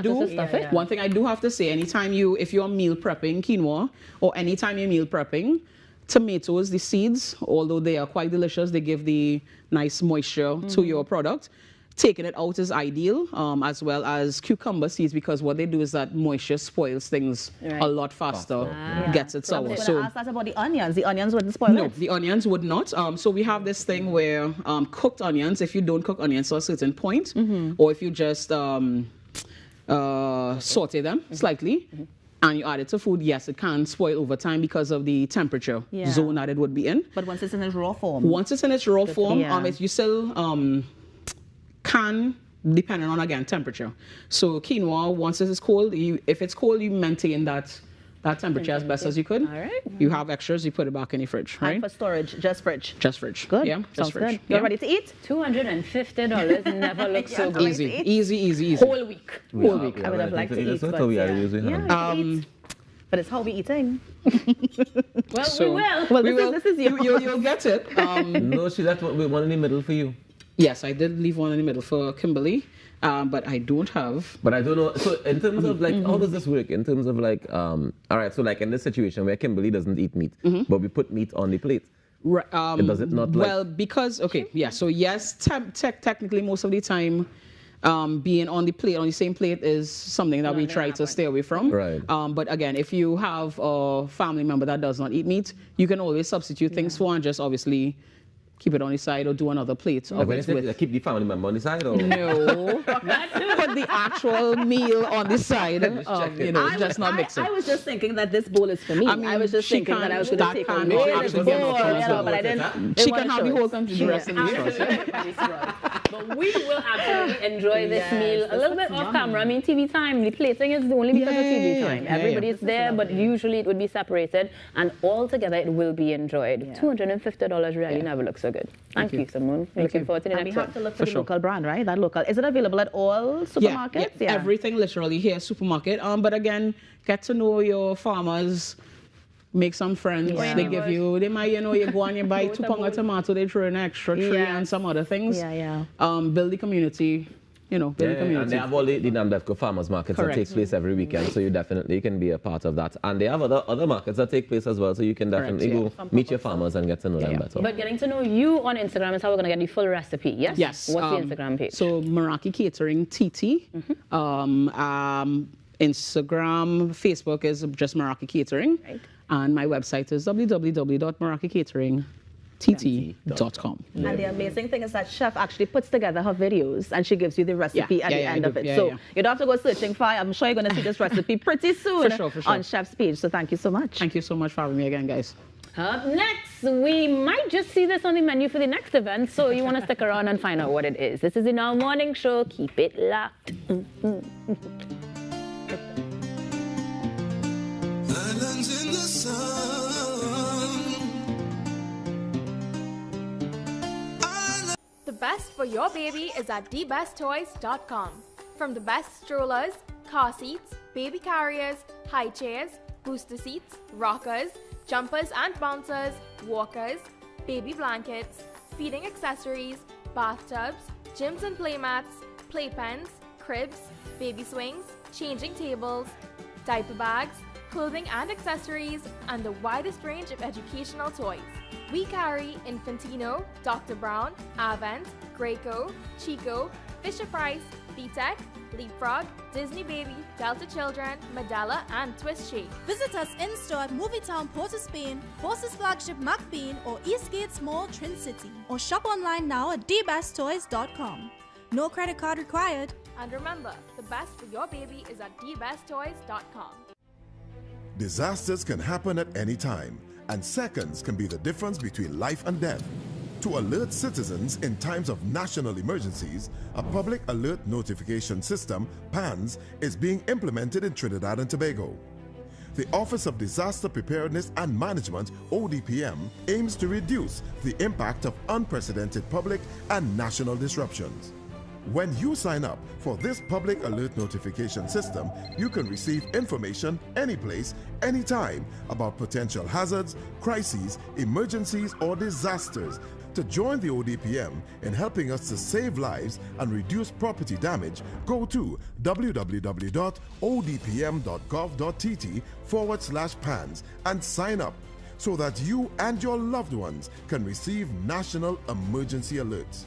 Q: do have to say, anytime if you're meal prepping quinoa, or anytime you're meal prepping, tomatoes, the seeds, although they are quite delicious, they give the nice moisture to your product. Taking it out is ideal, as well as cucumber seeds, because what they do is that moisture spoils things a lot faster, gets it sour.
M: I was going to ask that about the onions. The onions wouldn't spoil it?
Q: No, the onions would not. So we have this thing where cooked onions, if you don't cook onions to a certain point, or if you just saute them slightly, and you add it to food, yes, it can spoil over time because of the temperature zone that it would be in.
M: But once it's in its raw form?
Q: Once it's in its raw form, you still can, depending on, again, temperature. So quinoa, once it is cold, if it's cold, you maintain that temperature as best as you could.
M: All right.
Q: You have extras, you put it back in your fridge, right?
M: And for storage, just fridge?
Q: Just fridge.
M: Good.
Q: Yeah,
M: Sounds good. You're ready to eat?
L: $250 never looks so good.
Q: Easy.
L: Whole week.
Q: Whole week.
M: I would have liked to eat, but but it's how we eating.
L: Well, we will.
M: Well, this is you.
Q: You'll get it.
K: No, she left one in the middle for you.
Q: Yes, I did leave one in the middle for Kimberly, but I don't have.
K: But I don't know. So in terms of how does this work? In terms of all right, so like in this situation where Kimberly doesn't eat meat, but we put meat on the plate. Does it not?
Q: Well, because so yes, technically most of the time, being on the same plate is something that we try to stay away from.
K: Right.
Q: But again, if you have a family member that does not eat meat, you can always substitute things for and just obviously keep it on the side or do another plate.
K: Keep the family member on the side? Or?
Q: No. Put the actual meal on the side. Just not mix it.
M: I was just thinking that this bowl is for me. I was just thinking that I was going to take a bowl, but I didn't.
Q: She can have the whole country the rest of the
L: But we will absolutely enjoy this meal a little bit off camera. I mean, TV time, the plating is only because of TV time. Everybody's there, but usually it would be separated, and all together it will be enjoyed. $250 really never looks so good. Thank you, Simone. Looking forward to the next one.
M: We have to look for the local brand, right? That local. Is it available at all supermarkets?
Q: Yeah. Everything literally here, supermarket. But again, get to know your farmers. Make some friends. They give you, they might, you go and you buy 2 pounds of tomato, they throw in an extra tray and some other things. Build the community. Build the community.
K: And they have all the Namdefco farmers markets that takes place every weekend, so you definitely can be a part of that. And they have other markets that take place as well, so you can definitely go meet your farmers and get to know them better.
L: But getting to know you on Instagram is how we're going to get the full recipe, yes?
Q: Yes.
L: What's the Instagram page?
Q: So Meraki Catering TT. Instagram, Facebook is just Meraki Catering.
L: Right.
Q: And my website is www.merakicatering.com.
M: And the amazing thing is that chef actually puts together her videos and she gives you the recipe at the end of it. So you don't have to go searching for it. I'm sure you're going to see this recipe pretty soon
Q: for sure.
M: on chef's page. So thank you so much.
Q: Thank you so much for having me again, guys.
L: Up next, we might just see this on the menu for the next event, so you want to stick around and find out what it is. This is in our morning show. Keep it locked.
S: Islands in the sun.
T: The best for your baby is at thebesttoys.com. From the best strollers, car seats, baby carriers, high chairs, booster seats, rockers, jumpers and bouncers, walkers, baby blankets, feeding accessories, bathtubs, gyms and playmats, playpens, cribs, baby swings, changing tables, diaper bags, clothing and accessories, and the widest range of educational toys. We carry Infantino, Dr. Brown, Avent, Graco, Chico, Fisher-Price, VTech, Leapfrog, Disney Baby, Delta Children, Medalla, and Twist Shake.
O: Visit us in-store at Movietown, Port of Spain, Forces Flagship McBean, or Eastgate Mall, Trin City. Or shop online now at thebesttoys.com. No credit card required.
T: And remember, the best for your baby is at thebesttoys.com.
U: Disasters can happen at any time, and seconds can be the difference between life and death. To alert citizens in times of national emergencies, a public alert notification system, PANS, is being implemented in Trinidad and Tobago. The Office of Disaster Preparedness and Management, ODPM, aims to reduce the impact of unprecedented public and national disruptions. When you sign up for this public alert notification system, you can receive information anyplace, anytime about potential hazards, crises, emergencies, or disasters. To join the ODPM in helping us to save lives and reduce property damage, go to www.odpm.gov.tt/PANS and sign up so that you and your loved ones can receive national emergency alerts.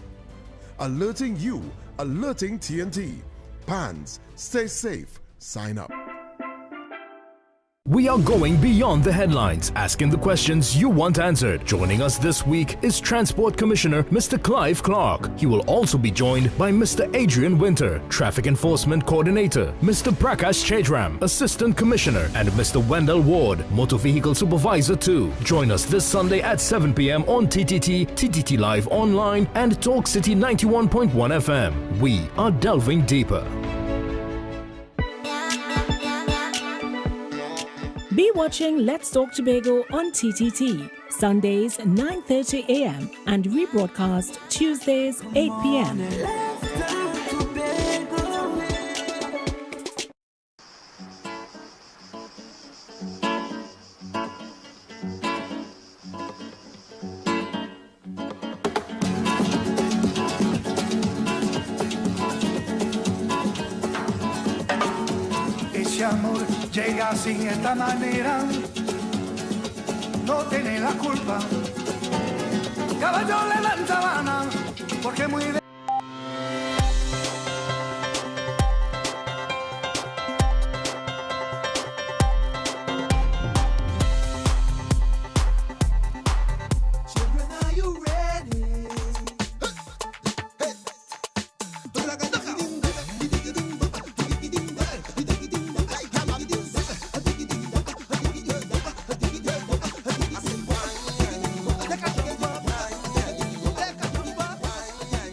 U: Alerting you, alerting TNT. PANS, stay safe, sign up.
B: We are going beyond the headlines, asking the questions you want answered. Joining us this week is Transport Commissioner Mr. Clive Clark. He will also be joined by Mr. Adrian Winter, Traffic Enforcement Coordinator, Mr. Prakash Chetram, Assistant Commissioner, and Mr. Wendell Ward, Motor Vehicle Supervisor 2. Join us this Sunday at 7 p.m. on TTT, TTT Live Online, and Talk City 91.1 FM. We are delving deeper.
R: Be watching Let's Talk Tobago on TTT, Sundays 9:30 a.m. and rebroadcast Tuesdays 8 p.m.
J: Ese amor llega sin esta manera, no tiene la culpa. Caballo le dan sabana, porque muy de...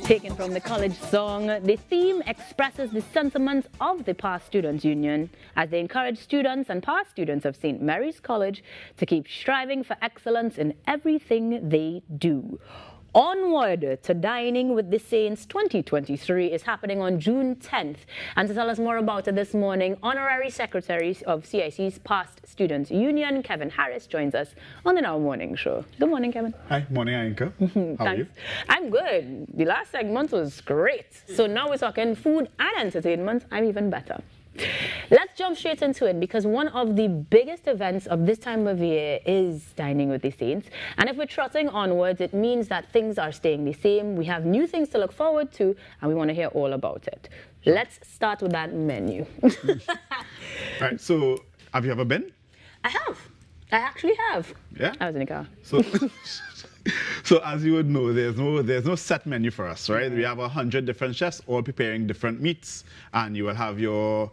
L: Taken from the college song, the theme expresses the sentiments of the past Students' Union as they encourage students and past students of St. Mary's College to keep striving for excellence in everything they do. Onward to Dining with the Saints 2023 is happening on June 10th. And to tell us more about it this morning, Honorary Secretary of CIC's Past Students Union, Kevin Harris, joins us on the Now Morning Show. Good morning, Kevin.
X: Hi, morning, Anka. How are you?
L: I'm good. The last segment was great. So now we're talking food and entertainment. I'm even better. Let's jump straight into it because one of the biggest events of this time of year is Dining with the Saints. And if we're trotting onwards, it means that things are staying the same. We have new things to look forward to, and we want to hear all about it. Let's start with that menu.
X: All right, so have you ever been?
L: I have. I actually have.
X: Yeah?
L: I was in a car.
X: So as you would know, there's no set menu for us, right? We have 100 different chefs all preparing different meats, and you will have your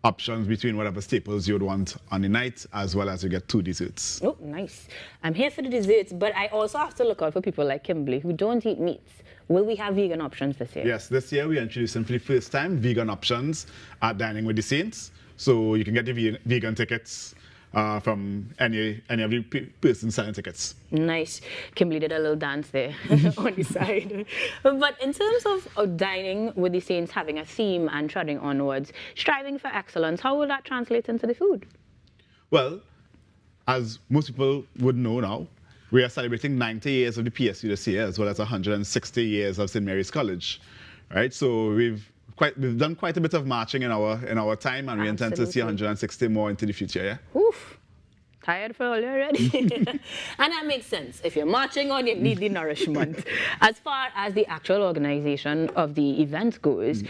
X: options between whatever staples you would want on the night, as well as you get 2 desserts.
L: Oh, nice. I'm here for the desserts, but I also have to look out for people like Kimberly who don't eat meats. Will we have vegan options this year?
X: Yes, this year we are introducing for the first time vegan options at Dining with the Saints. So you can get the vegan tickets from any of the persons selling tickets.
L: Nice. Kimberly did a little dance there on the side. But in terms of dining with the Saints, having a theme and treading onwards, striving for excellence, how will that translate into the food?
X: Well, as most people would know now, we are celebrating 90 years of the PSU this year, as well as 160 years of St. Mary's College, right? So we've done quite a bit of marching in our time, and we intend to see 160 more into the future. Yeah.
L: Oof. Tired for all already. And that makes sense. If you're marching on, you need the nourishment. As far as the actual organization of the event goes,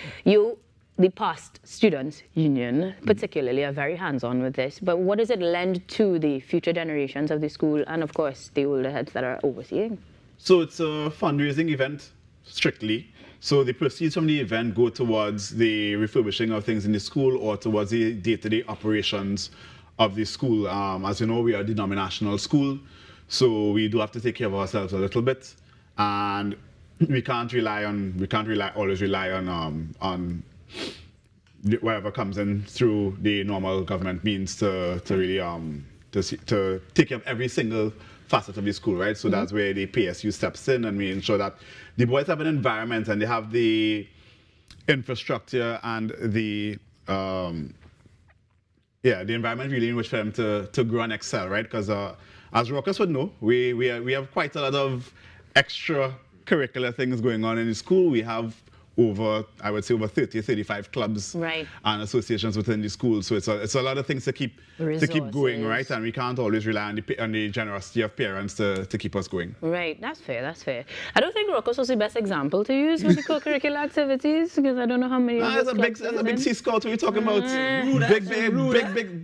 L: the past students union particularly are very hands-on with this, but what does it lend to the future generations of the school and of course the older heads that are overseeing?
X: So it's a fundraising event strictly. So the proceeds from the event go towards the refurbishing of things in the school or towards the day-to-day operations of the school. As you know, we are a denominational school, so we do have to take care of ourselves a little bit, and we can't always rely on whatever comes in through the normal government means to really to take care of every single facet of the school, right? So that's where the PSU steps in, and we ensure that the boys have an environment and they have the infrastructure and the environment really in which for them to grow and excel, right? Because as Rockers would know, we have quite a lot of extra curricular things going on in the school. We have I would say over 30 35 clubs and associations within the school, so it's a lot of things to keep going, right? And we can't always rely on the generosity of parents to keep us going.
L: Right, that's fair. I don't think Rocos was the best example to use for the co-curricular activities, because I don't know how many
X: there's a big Sea Scout. What are you talking about?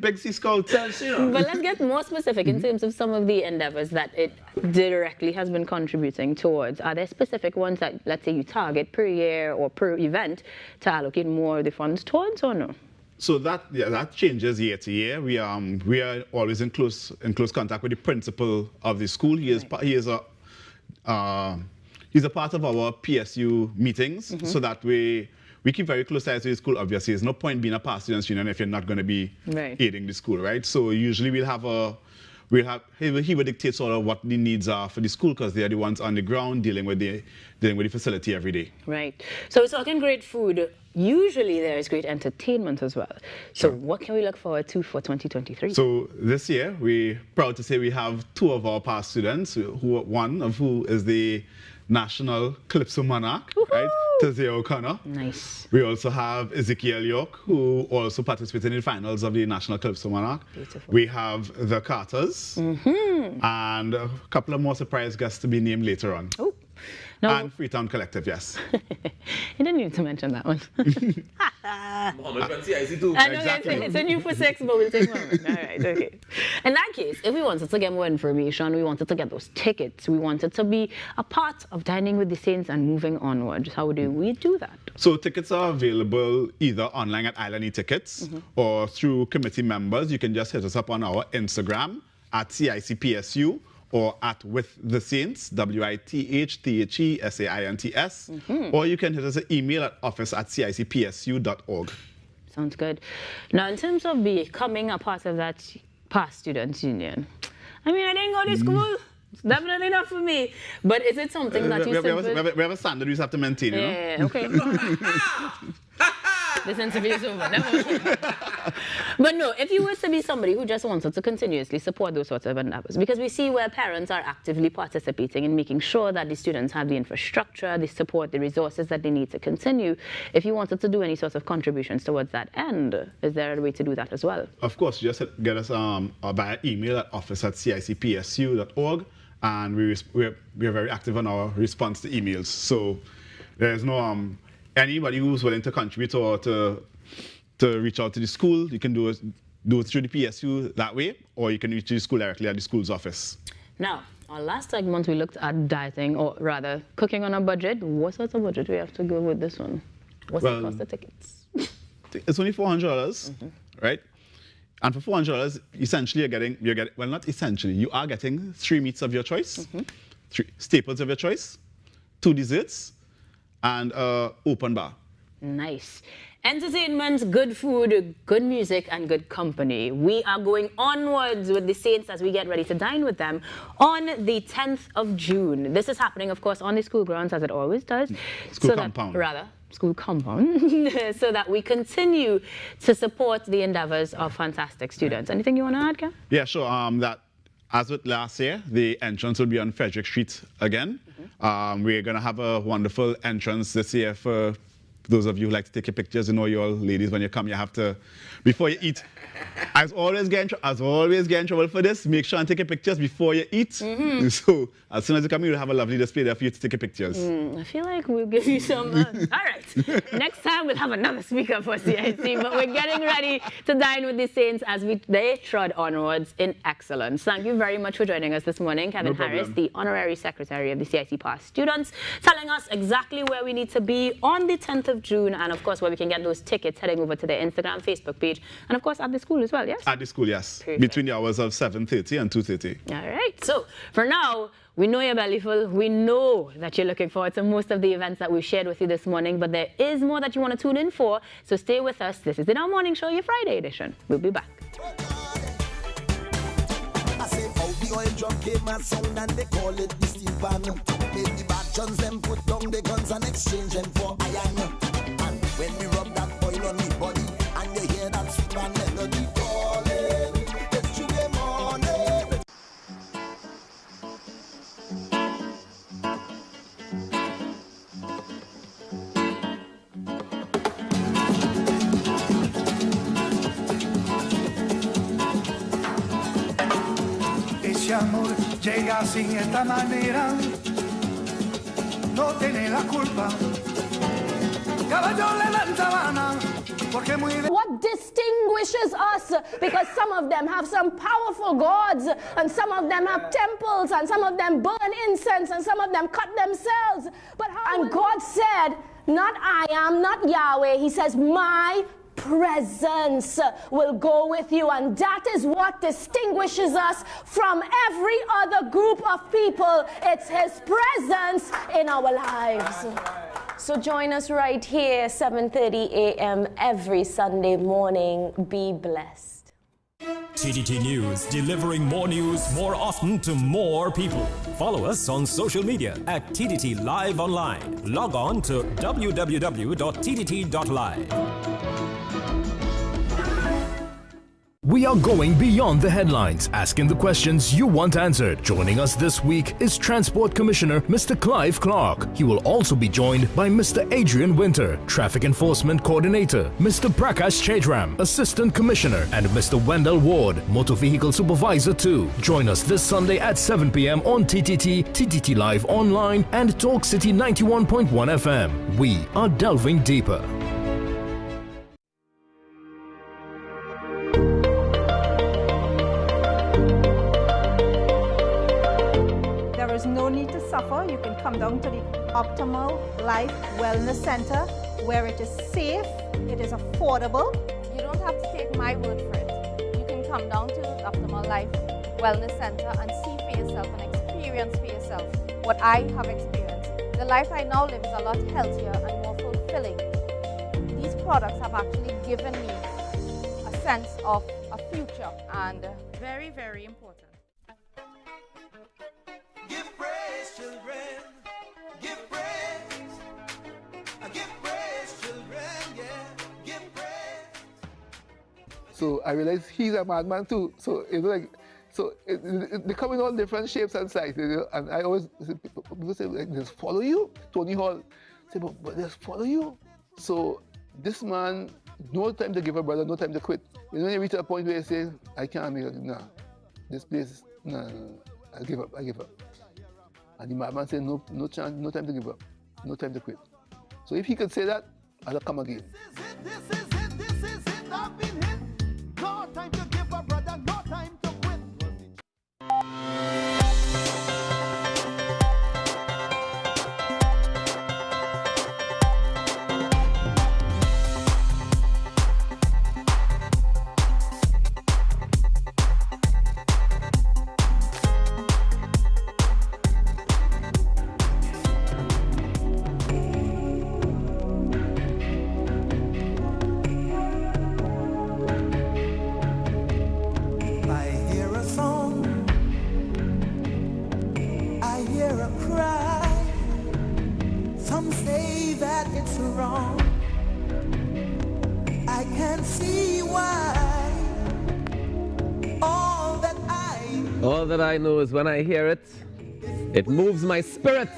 X: Big Sea Scout.
L: But let's get more specific in terms of some of the endeavors that it directly has been contributing towards. Are there specific ones that, let's say, you target per year or per event to allocate more of the funds towards, or no?
X: So that changes year to year. We are always in close contact with the principal of the school. He is he's a part of our PSU meetings, so that we keep very close ties with the school. Obviously, there's no point being a past students union if you're not going to be aiding the school, right? So usually he would dictate sort of what the needs are for the school, because they are the ones on the ground dealing with the facility every day.
L: Right. So we're talking great food. Usually there is great entertainment as well. So what can we look forward to for 2023?
X: So this year, we're proud to say we have 2 of our past students, one of who is the National Calypso Monarch, right? Tazia O'Connor.
L: Nice.
X: We also have Ezekiel York, who also participated in the finals of the National Calypso Monarch. Beautiful. We have the Carters, and a couple of more surprise guests to be named later on.
L: Oh.
X: And Freetown Collective, yes.
L: You didn't need to mention that one.
X: Exactly.
L: It's a new for 6, but we'll take one. All right, okay. In that case, if we wanted to get more information, we wanted to get those tickets, we wanted to be a part of Dining with the Saints and moving onwards, how do we do that?
X: So tickets are available either online at Island E-Tickets or through committee members. You can just hit us up on our Instagram at CICPSU or at With the Saints, WITHTHESAINTS, or you can hit us an email at office@cicpsu.org.
L: Sounds good. Now, in terms of becoming a part of that past students union, I mean, I didn't go to school. It's definitely not for me. But is it something that you
X: we have a standard we have to maintain, you know?
L: Yeah, okay. This interview is over. But no, if you were to be somebody who just wanted to continuously support those sorts of endeavors, because we see where parents are actively participating in making sure that the students have the infrastructure, the support, the resources that they need to continue. If you wanted to do any sort of contributions towards that end, is there a way to do that as well?
X: Of course, just get us by email at office@cicpsu.org, and we're very active on our response to emails. So there's no anybody who's willing to contribute or to reach out to the school, you can do it through the PSU that way, or you can reach the school directly at the school's office.
L: Now, our last segment we looked at dieting, or rather cooking on a budget. What sort of budget do we have to go with this one? What's the cost of tickets?
X: it's only $400, right? And for $400, essentially you're getting, well, not essentially, you are getting 3 meats of your choice, 3 staples of your choice, 2 desserts, and open bar.
L: Nice. Entertainment, good food, good music, and good company. We are going onwards with the Saints as we get ready to dine with them on the 10th of June. This is happening, of course, on the school grounds, as it always does.
X: School compound.
L: School compound, so that we continue to support the endeavors of fantastic students. Anything you want to add, Cam?
X: Yeah, sure. That, as with last year, the entrance will be on Frederick Street again. We're going to have a wonderful entrance this year for those of you who like to take your pictures. You know, you all ladies, when you come, you have to, before you eat, I always get in trouble for this. Make sure and take your pictures before you eat. So as soon as you come in, you'll have a lovely display there for you to take your pictures.
L: I feel like we'll give you some. All right. Next time we'll have another speaker for CIC, but we're getting ready to dine with the Saints as they trod onwards in excellence. Thank you very much for joining us this morning, Kevin Harris, the Honorary Secretary of the CIC Past Students, telling us exactly where we need to be on the 10th of June, and of course where we can get those tickets, heading over to their Instagram, Facebook page, and of course at the school as well, yes?
X: At the school, yes.
L: Perfect.
X: Between the hours of 7:30 and 2:30.
L: All right. So for now, we know you're belly full. We know that you're looking forward to most of the events that we've shared with you this morning, but there is more that you want to tune in for, so stay with us. This is the Now Morning Show, your Friday edition. We'll be back.
D: I say, how the oil drum came and sound and they call it the steel pan. Made the bad guns them put down the guns and exchange them for iron. And when we rub that oil on the body and you hear that sweet man melody calling, it's Tuesday morning.
J: Ese amor llega sin esta manera, no tiene la culpa. Caballo le dan sabana, porque muy de...
P: What distinguishes us, because some of them have some powerful gods, and some of them have temples, and some of them burn incense, and some of them cut themselves. But how and God said, not I am, not Yahweh. He says, my presence will go with you, and that is what distinguishes us from every other group of people. It's His presence in our lives. So join us right here, 7:30 a.m. every Sunday morning. Be blessed.
C: TTT News, delivering more news more often to more people. Follow us on social media at TTT Live Online. Log on to www.ttt.live.
B: We are going beyond the headlines, asking the questions you want answered. Joining us this week is Transport Commissioner Mr. Clive Clark. He will also be joined by Mr. Adrian Winter, Traffic Enforcement Coordinator, Mr. Prakash Chaitram, Assistant Commissioner, and Mr. Wendell Ward, Motor Vehicle Supervisor 2. Join us this Sunday at 7 p.m. on TTT, TTT Live Online, and Talk City 91.1 FM. We are delving deeper.
V: There is no need to suffer. You can come down to the Optimal Life Wellness Center, where it is safe, it is affordable.
T: You don't have to take my word for it. You can come down to Optimal Life Wellness Center and see for yourself and experience for yourself what I have experienced. The life I now live is a lot healthier and more fulfilling. These products have actually given me a sense of a future, and very, very important.
D: Give praise, children. Give praise. Give praise, children. Yeah. Give praise.
I: So I realized he's a madman too. So it's like, so they come in all different shapes and sizes, you know? And I always people say like, "Just follow you." Tony Hall say, "But just follow you." So this man, no time to give up, brother, no time to quit. You know, when you reach a point where you say, "I can't make it," nah, this place, nah, I give up. And the madman said, no chance, no time to give up, no time to quit. So if he could say that, I'll come again.
J: This is it, I've been hit. No time to give up, brother, no time to quit.
D: wrong. I can see why.
K: All that I know is when I hear it, it moves my spirit.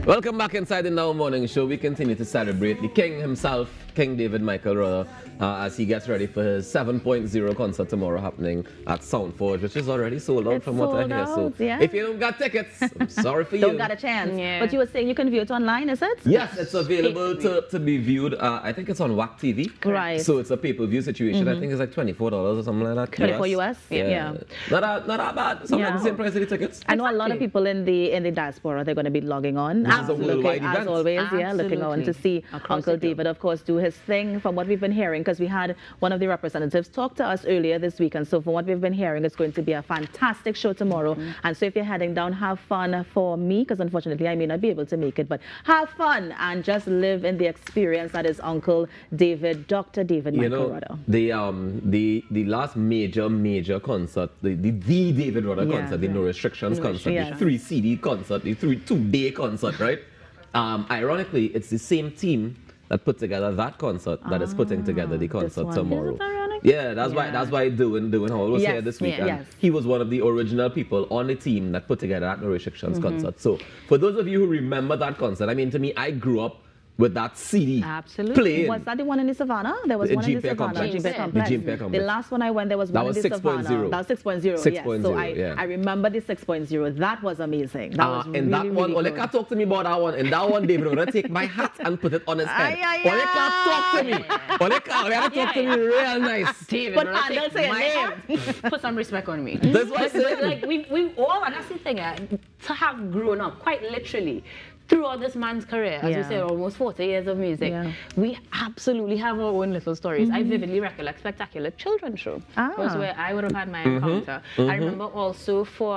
K: Welcome back inside the Now Morning Show. We continue to celebrate the king himself, King David Michael Rudder, as he gets ready for his 7.0 concert tomorrow happening at Soundforge, which is already sold out from what I hear. So if you don't got tickets, I'm sorry for you.
M: Don't got a chance. But you were saying you can view it online, is it?
K: Yes, it's available to be viewed. I think it's on WAC TV.
M: Right.
K: So it's a pay-per-view situation. I think it's like $24 or something like that.
M: 24 US? Yeah.
K: Not that bad. Something like the same price as the tickets.
M: I know a lot of people in the diaspora, they're going to be logging on.
K: This is a worldwide event.
M: As always, looking on to see Uncle David, of course, do his thing from what we've been hearing, because we had one of the representatives talk to us earlier this week, and so from what we've been hearing, it's going to be a fantastic show tomorrow. And so if you're heading down, have fun for me, because unfortunately I may not be able to make it, but have fun and just live in the experience that is Uncle David, Dr. David Michael Rudder.
K: The last major concert, the David Rudder concert, the No Restrictions concert, the 3 CD concert, the 2-day concert, right? Ironically, it's the same team that put together that concert that is putting together the concert tomorrow. Yeah, that's why Doing Hall was here this week. And he was one of the original people on the team that put together that No Restrictions concert. So for those of you who remember that concert, I mean, to me, I grew up with that CD playing.
M: Was that the one in the Savannah? There was one in the Savannah. The last one I went, there was one in the Savannah. That was 6.0. Yes. So I remember the 6.0. That was amazing. That was really,
K: that one,
M: really
K: Oleka talk to me about that one. And that one, David, I'm going to take my hat and put it on his head. Oleka, talk to me. Oleka, talk to me real nice.
L: David,
M: but don't say a name.
L: Put some respect on me.
K: That's what I said.
L: Like, we've all, and that's the thing, to have grown up, quite literally, throughout this man's career, as we say, almost 40 years of music, we absolutely have our own little stories. I vividly recollect Spectacular Children's Show. Was where I would have had my encounter. I remember also for,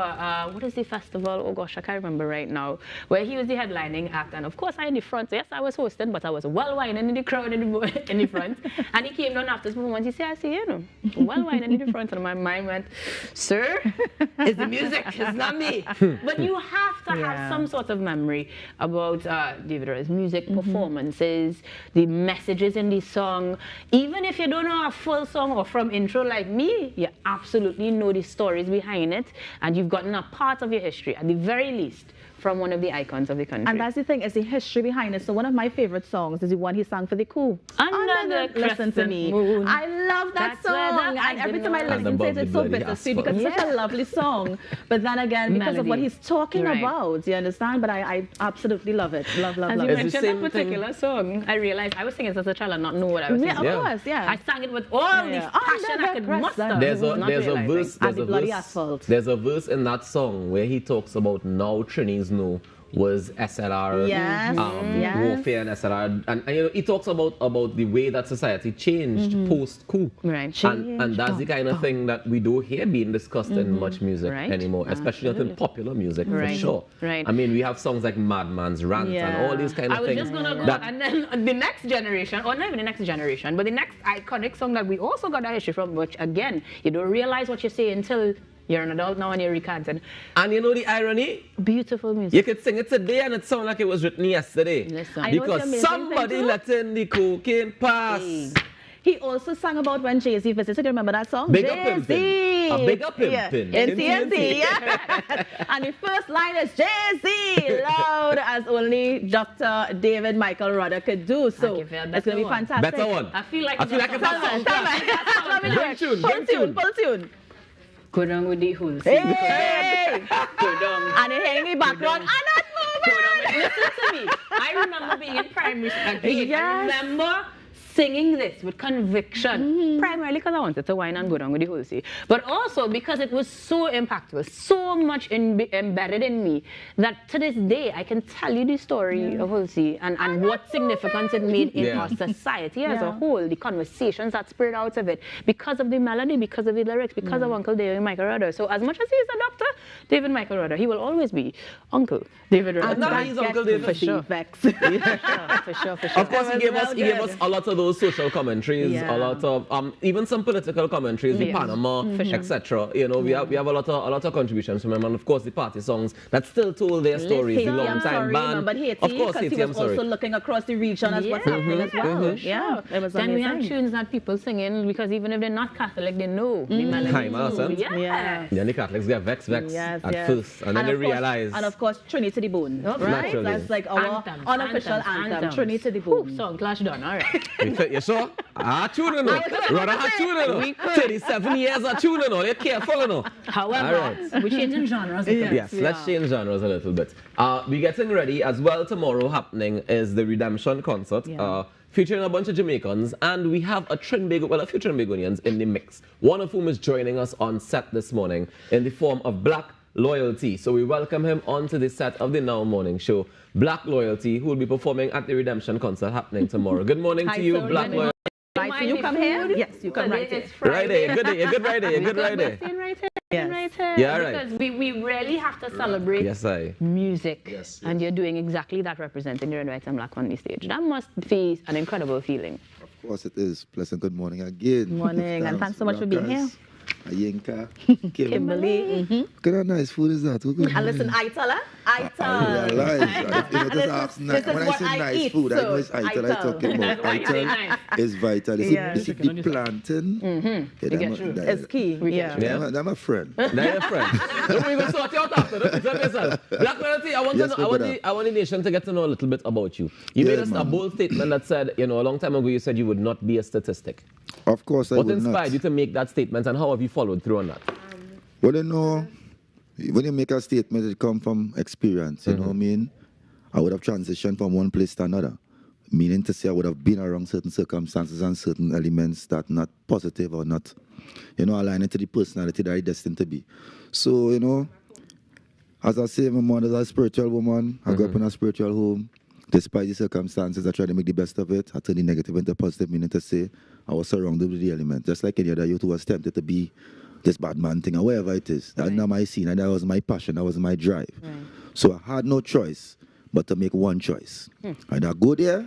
L: what is the festival? Oh gosh, I can't remember right now. Where he was the headlining act, and of course I in the front. Yes, I was hosting, but I was well whining in the crowd in the front. And he came down after this performance. He said, I see you, well whining in the front. And my mind went, sir, it's the music, it's not me. But you have to have some sort of memory about David Rudder's music performances, the messages in the song. Even if you don't know a full song or from intro like me, you absolutely know the stories behind it, and you've gotten a part of your history, at the very least, from one of the icons of the country.
M: And that's the thing, is the history behind it. So one of my favorite songs is the one he sang for the coup.
L: Under the
M: Listen to Me.
L: Moon.
M: I love that song. And every time I listen to it, it's so bittersweet because it's such a lovely song. But then again, because of what he's talking about, you understand? But I absolutely love it. Love
L: As you mentioned that particular song, I realized I was singing it as a child and not know what I was singing.
M: Of course,
L: I sang it with all the passion I could muster.
K: There's a verse in that song where he talks about now Trini's know was SLR, warfare and SLR, and you know, he talks about the way that society changed post-coup, and that's the kind of thing that we don't hear being discussed in much music anymore, especially not in popular music for sure. I mean, we have songs like Madman's Rant and all these kind of things.
L: I was just gonna go, and then the next generation, or not even the next generation, but the next iconic song that we also got our history from, which again, you don't realize what you say until you're an adult now and you're recanting.
K: And you know the irony?
L: Beautiful music.
K: You could sing it today and it sounds like it was written yesterday.
L: Listen.
K: Because somebody let in the cocaine pass.
M: He also sang about when Jay-Z visited. You remember that song?
K: Big Up Pimpin'. A Big Up Pimpin'.
M: NCNC, And the first line is Jay-Z, loud as only Dr. David Michael Rudder could do. So it's going to be fantastic.
K: Better one.
L: I feel like
K: it's a song.
M: Pull tune.
L: Go down with the whole
M: scene. Hey! Go down. And they hang in the background. I'm not moving.
L: Listen to me. I remember being in primary school. I remember singing this with conviction, primarily because I wanted to whine and go down with the whole scene, but also because it was so impactful, so much embedded in me, that to this day I can tell you the story of Hulsey and what significance it made in our society as a whole, the conversations that spread out of it, because of the melody, because of the lyrics, because of Uncle David Michael Rudder. So as much as he's a doctor, David Michael Rudder, he will always be Uncle David Rudder.
K: And now he's Uncle David.
M: For sure.
L: For sure.
K: Of course, he gave us a lot of those those social commentaries,
M: Yeah.
K: a lot of even some political commentaries, the
M: Yes.
K: Panama,
M: For sure.
K: etc. You know, we have a lot of contributions from him, and of course the party songs that still told their stories. The long time ban,
M: But Haiti,
K: of course,
M: because
K: Haiti,
M: he
K: I'm
M: was
K: sorry.
M: also looking across the region as what's happening as well. Yeah, it was
L: Then we have
M: amazing.
L: tunes that people singing because even if they're not Catholic, they know the melody.
K: Hi, Marcel.
L: Yeah.
K: Then the Catholics get vexed
M: Yes,
K: at
M: yes.
K: first, and then they
M: of course-
K: realize.
M: And of course, Trinity to the Bone, right?
K: Naturally.
M: That's like our unofficial anthem, Trinity to the Bone.
L: Song clash done, all right.
K: You sure? Tune in. Rudder tune
L: We
K: in.
L: could.
K: 37 years of tuning. You're careful, you know.
L: However,
K: All right.
L: we're changing genres.
K: Yes, let's change genres a little bit. We're getting ready as well. Tomorrow happening is the Redemption concert, featuring a bunch of Jamaicans, and we have a few Trinbagonians in the mix. One of whom is joining us on set this morning in the form of Black Loyalty. So we welcome him onto the set of the Now Morning Show. Black Loyalty, who will be performing at the Redemption concert happening tomorrow. Good morning to you, Black Loyalty.
M: Right, so you come here? Yes, you come right here.
K: Right there, good day, good right there, good right there.
L: Right here.
K: Yeah, right.
L: Because we really have to celebrate
K: Yes, I.
L: music. And you're doing exactly that, representing the Red, White, and Black on the stage. That must be an incredible feeling.
F: Of course it is. Pleasant good morning again.
M: Good morning, and thanks so much for being here.
F: Ayinka,
M: Kimberly.
F: What kind of nice food is that?
M: And listen, I tell her, I tell
F: I realize. You know, just ask nice. When I say nice food, I know it's ital I'm talking about. Ital is vital. You see the plantain.
M: It's key. Yeah.
F: I'm a friend.
K: They're a friend. Look, we're going to sort you out after. Don't tell yourself. Black Loyalty, I want the nation to get to know a little bit about you. You made us a bold statement that said, you know, a long time ago you said you would not be a statistic.
F: Of course I would not.
K: What inspired you to make that statement, and how have you followed through on that?
F: Well, you know, when you make a statement, it comes from experience, you know what I mean? I would have transitioned from one place to another, meaning to say I would have been around certain circumstances and certain elements that not positive or not, you know, aligning to the personality that I'm destined to be. So, you know, as I say, my mother's a spiritual woman. I grew up in a spiritual home. Despite the circumstances, I tried to make the best of it. I turned the negative into positive, meaning to say I was surrounded with the element. Just like any other youth who was tempted to be this bad man thing or whatever it is. That's not my scene, and that was my passion, that was my drive. So I had no choice but to make one choice. Either go there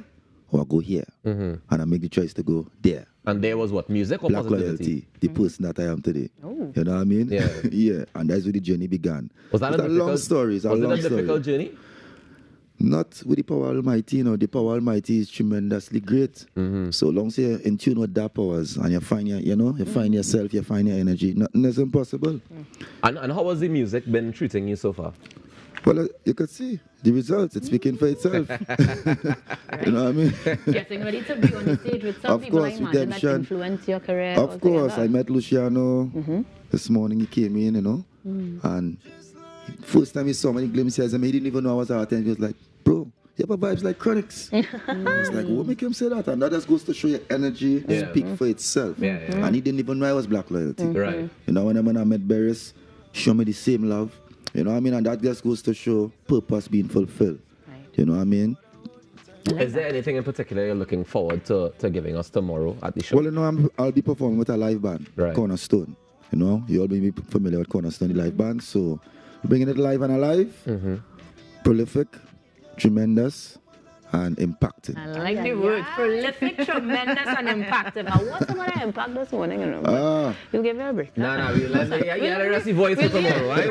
F: or I go here. And I make the choice to go there.
K: And there was what, music or
F: Black
K: positivity?
F: Loyalty, the person that I am today. You know what I mean?
K: Yeah.
F: Yeah, and that's where the journey began.
K: Was that
F: It's
K: a
F: long story. It's a
K: was
F: long
K: it a difficult
F: story.
K: journey?
F: Not with the power Almighty, you know, the power Almighty is tremendously great. So long as you're in tune with that powers and you find your, you know, you find yourself, you find your energy, nothing is impossible.
K: And how has the music been treating you so far?
F: Well, you could see the results, it's speaking for itself. You know what I mean?
L: Getting ready to be on the stage with some
F: Of
L: people,
F: course,
L: I imagine, that
F: Redemption.
L: influence your career.
F: Of course, I met Luciano this morning, he came in, you know, and first time he saw me, he glimpses of me, he didn't even know I was out, and he was like, bro, you have a vibes like Chronics. I was like, what make him say that? And that just goes to show your energy speak for itself. And he didn't even know I was Black Loyalty.
K: Right.
F: You know, when I met Beres, show me the same love. You know what I mean? And that just goes to show purpose being fulfilled. You know what I mean?
K: Is there anything in particular you're looking forward to giving us tomorrow at the show?
F: Well, you know, I'll be performing with a live band, Cornerstone. You know, you all may be familiar with Cornerstone, the live band. So, bringing it live and alive, prolific, tremendous, and impacting.
L: I like the word prolific, tremendous, and impactful. I want some of that impact this morning. You know, you'll give me a break.
K: No, the rest voice for tomorrow. I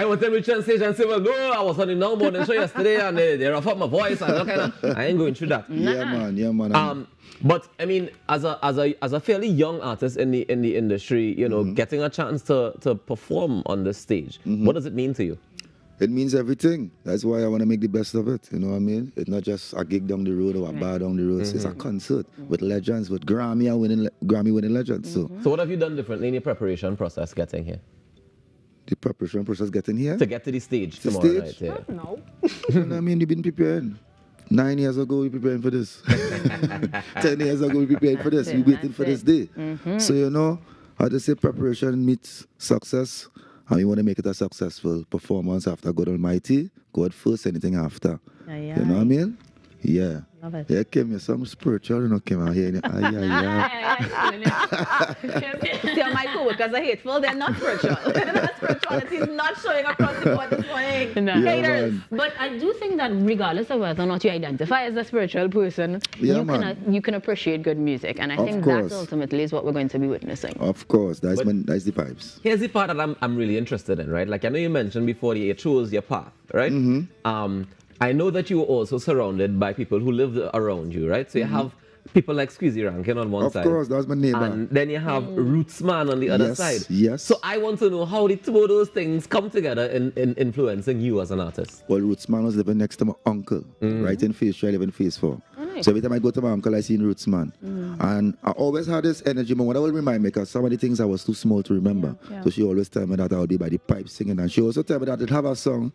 K: want them to change stage and say, well, no, I was on the Now Morning Show yesterday and they rough up my voice and all kind of. I ain't going through that.
F: Yeah, man.
K: But I mean, as a fairly young artist in the industry, you know, getting a chance to perform on the stage, what does it mean to you?
F: It means everything. That's why I want to make the best of it. You know what I mean? It's not just a gig down the road or a bar down the road. It's a concert with legends, with Grammy winning legends. So
K: what have you done differently in your preparation process getting here?
F: The preparation process getting here?
K: To get to the stage
F: The
K: tomorrow
F: stage?
K: night. Yeah.
L: No.
F: You know what I mean? You've been preparing. 9 years ago, we preparing for this. 10 years ago, we prepared for this. We waiting for this day. So, you know, I just say preparation meets success. And we want to make it a successful performance after God Almighty. God first, anything after. You know what I mean? Yeah.
M: Love it.
F: Yeah, Kim, you're some spiritual, you know, Kim. I hear you.
M: See, my co-workers are hateful. They're not spiritual. They're not spiritual honest, he's not showing across the board this morning.
L: No.
M: Haters.
L: But I do think that regardless of whether or not you identify as a spiritual person, you can appreciate good music. And I think that ultimately is what we're going to be witnessing.
F: Of course, that's the vibes.
K: Here's the part that I'm really interested in, right? Like I know you mentioned before you chose your path, right? I know that you were also surrounded by people who lived around you, right? So you have people like Squeezy Rankin on one side.
F: Of course, that was my neighbor.
K: And then you have Rootsman on the other side.
F: Yes.
K: So I want to know how the two of those things come together in influencing you as an artist.
F: Well, Rootsman was living next to my uncle, right in Phase 3, I live in Phase 4. So every time I go to my uncle, I see Rootsman. And I always had this energy, but what I will remind me, because some of the things I was too small to remember. So she always tell me that I would be by the pipe singing. And she also tell me that I'd have a song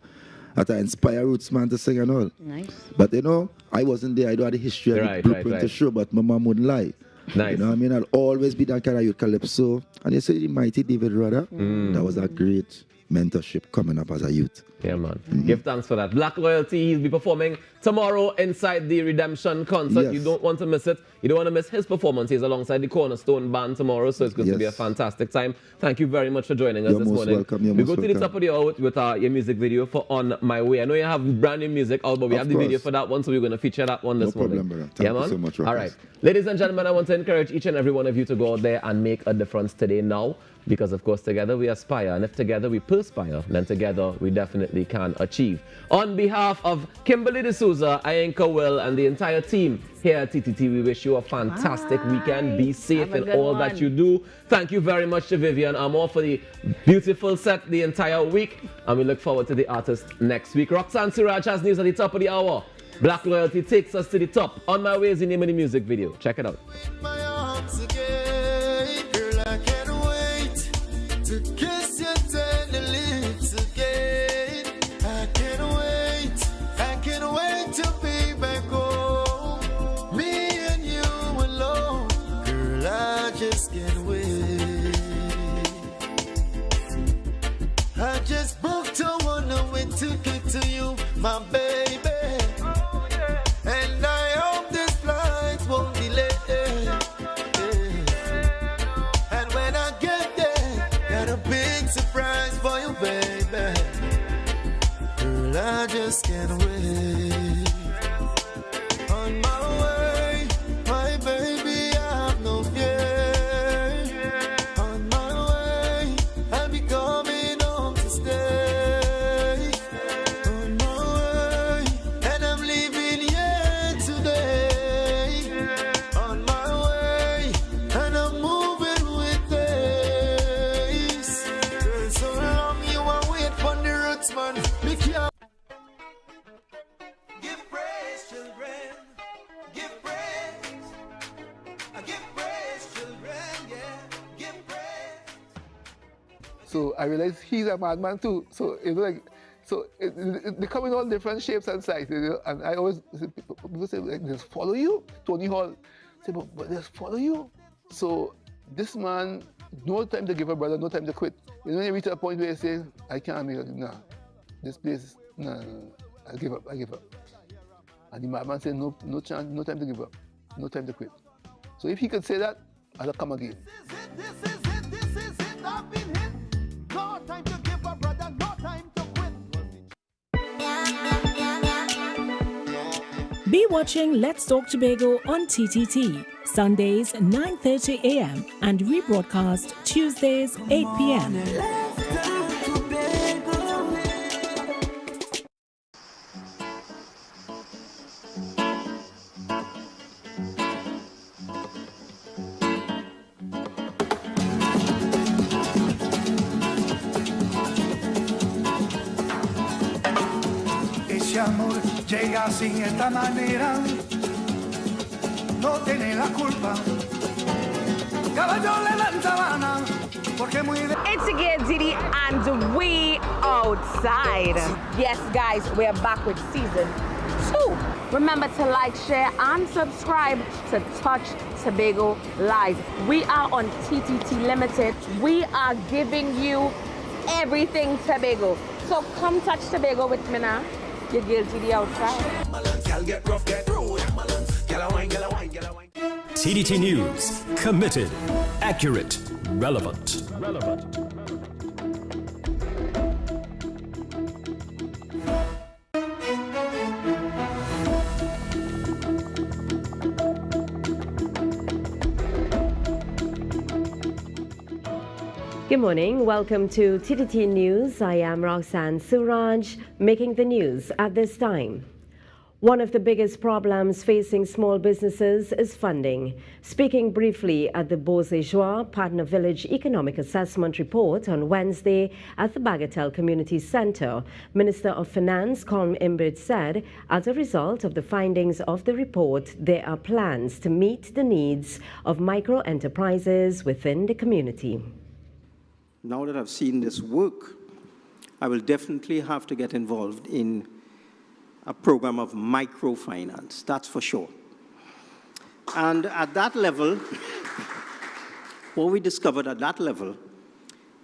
F: that I inspire Rootsman to sing and all.
L: Nice.
F: But you know, I wasn't there. I don't have the history and the blueprint to show, but my mom wouldn't lie.
K: Nice.
F: You know what I mean? I'll always be that kind of youth calypso. And you say the mighty David Rudder, that was a great mentorship coming up as a youth.
K: Yeah, man. Give thanks for that. Black Loyalty, he'll be performing tomorrow inside the Redemption concert.
F: Yes.
K: You don't want to miss it. You don't want to miss his performance. He's alongside the Cornerstone Band tomorrow, so it's going to be a fantastic time. Thank you very much for joining us this morning. We go to the top of the hour with your music video for On My Way. I know you have brand new music out, but we have the video for that one, so we're going to feature that one this morning.
F: No problem, brother. Thank you so much, Rockers.
K: All right. Ladies and gentlemen, I want to encourage each and every one of you to go out there and make a difference today now. Because, of course, together we aspire. And if together we perspire, then together we definitely can achieve. On behalf of Kimberly D'Souza, Ianka Will, and the entire team here at TTT, we wish you a fantastic weekend. Be safe in all that you do. Thank you very much to Vivian Amor for the beautiful set the entire week. And we look forward to the artist next week. Roxanne Siraj has news at the top of the hour. Black Loyalty takes us to the top. On My Way is the name of the music video. Check it out.
S: To kiss your tender lips again. I can't wait to be back home. Me and you alone, girl, I just can't wait. I just booked a one-way ticket to you, my baby. And I hope this flight won't delay. And when I get there, got a big surprise for you, baby. Girl, I just can't wait. On my way, my baby, I have no fear. On my way, I'll be coming home to stay. On my way, and I'm leaving here today. On my way, and I'm moving with this. Girl, so long you are wait for the roots, man. Me can't. Give praise, children. Give praise. Give praise, children. Yeah. Give praise.
I: So I realized he's a madman too. So it's like, they come in all different shapes and sizes, you know. And I always people say like, just follow you. Tony Hall say, but just follow you. So this man, no time to give up, brother, no time to quit. You know, when you reach a point where you say, I can't make it, nah, this place, nah, I give up. And the madman said, no chance, no time to give up, no time to quit. So if he could say that, I'll come again.
S: This is it, I've been hit. No time to give up, brother, no time to quit.
R: Be watching Let's Talk Tobago on TTT, Sundays 9:30 a.m. and rebroadcast Tuesdays 8 p.m.
J: Ese amor llega así de esta manera, no tiene la culpa. Caballo le dan sabana, porque muy de...
E: It's again Diddy and we outside. Yes guys, we're back with season 2. Remember to like, share and subscribe to Touch Tobago Live. We are on TTT Limited. We are giving you everything Tobago. So come touch Tobago with me now. You're guilty the outside.
C: TDT News. Committed. Accurate. Relevant.
G: Good morning. Welcome to TTT News. I am Roxanne Suraj, making the news at this time. One of the biggest problems facing small businesses is funding. Speaking briefly at the Beausejour Partner Village Economic Assessment Report on Wednesday at the Bagatelle Community Center, Minister of Finance Colm Imbert said, as a result of the findings of the report, there are plans to meet the needs of micro-enterprises within the community.
H: Now that I've seen this work, I will definitely have to get involved in a program of microfinance, that's for sure. And at that level, what we discovered at that level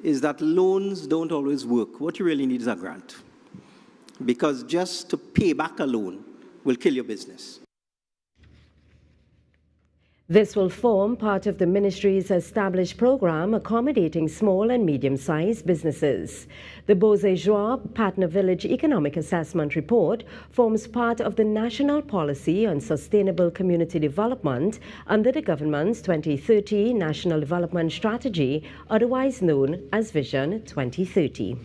H: is that loans don't always work. What you really need is a grant, because just to pay back a loan will kill your business.
G: This will form part of the ministry's established program accommodating small and medium-sized businesses. The Beausejour Partner Village Economic Assessment Report forms part of the National Policy on Sustainable Community Development under the government's 2030 National Development Strategy, otherwise known as Vision 2030.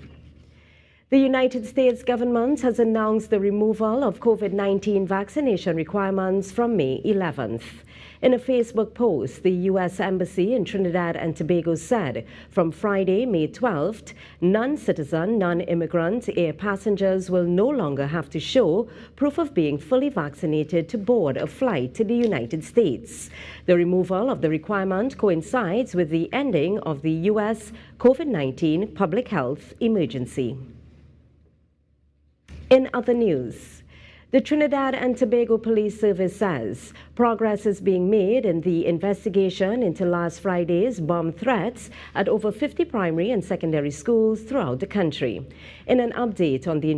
G: The United States government has announced the removal of COVID-19 vaccination requirements from May 11th. In a Facebook post, the U.S. Embassy in Trinidad and Tobago said from Friday, May 12th, non-citizen, non-immigrant air passengers will no longer have to show proof of being fully vaccinated to board a flight to the United States. The removal of the requirement coincides with the ending of the U.S. COVID-19 public health emergency. In other news, the Trinidad and Tobago Police Service says progress is being made in the investigation into last Friday's bomb threats at over 50 primary and secondary schools throughout the country. In an update on the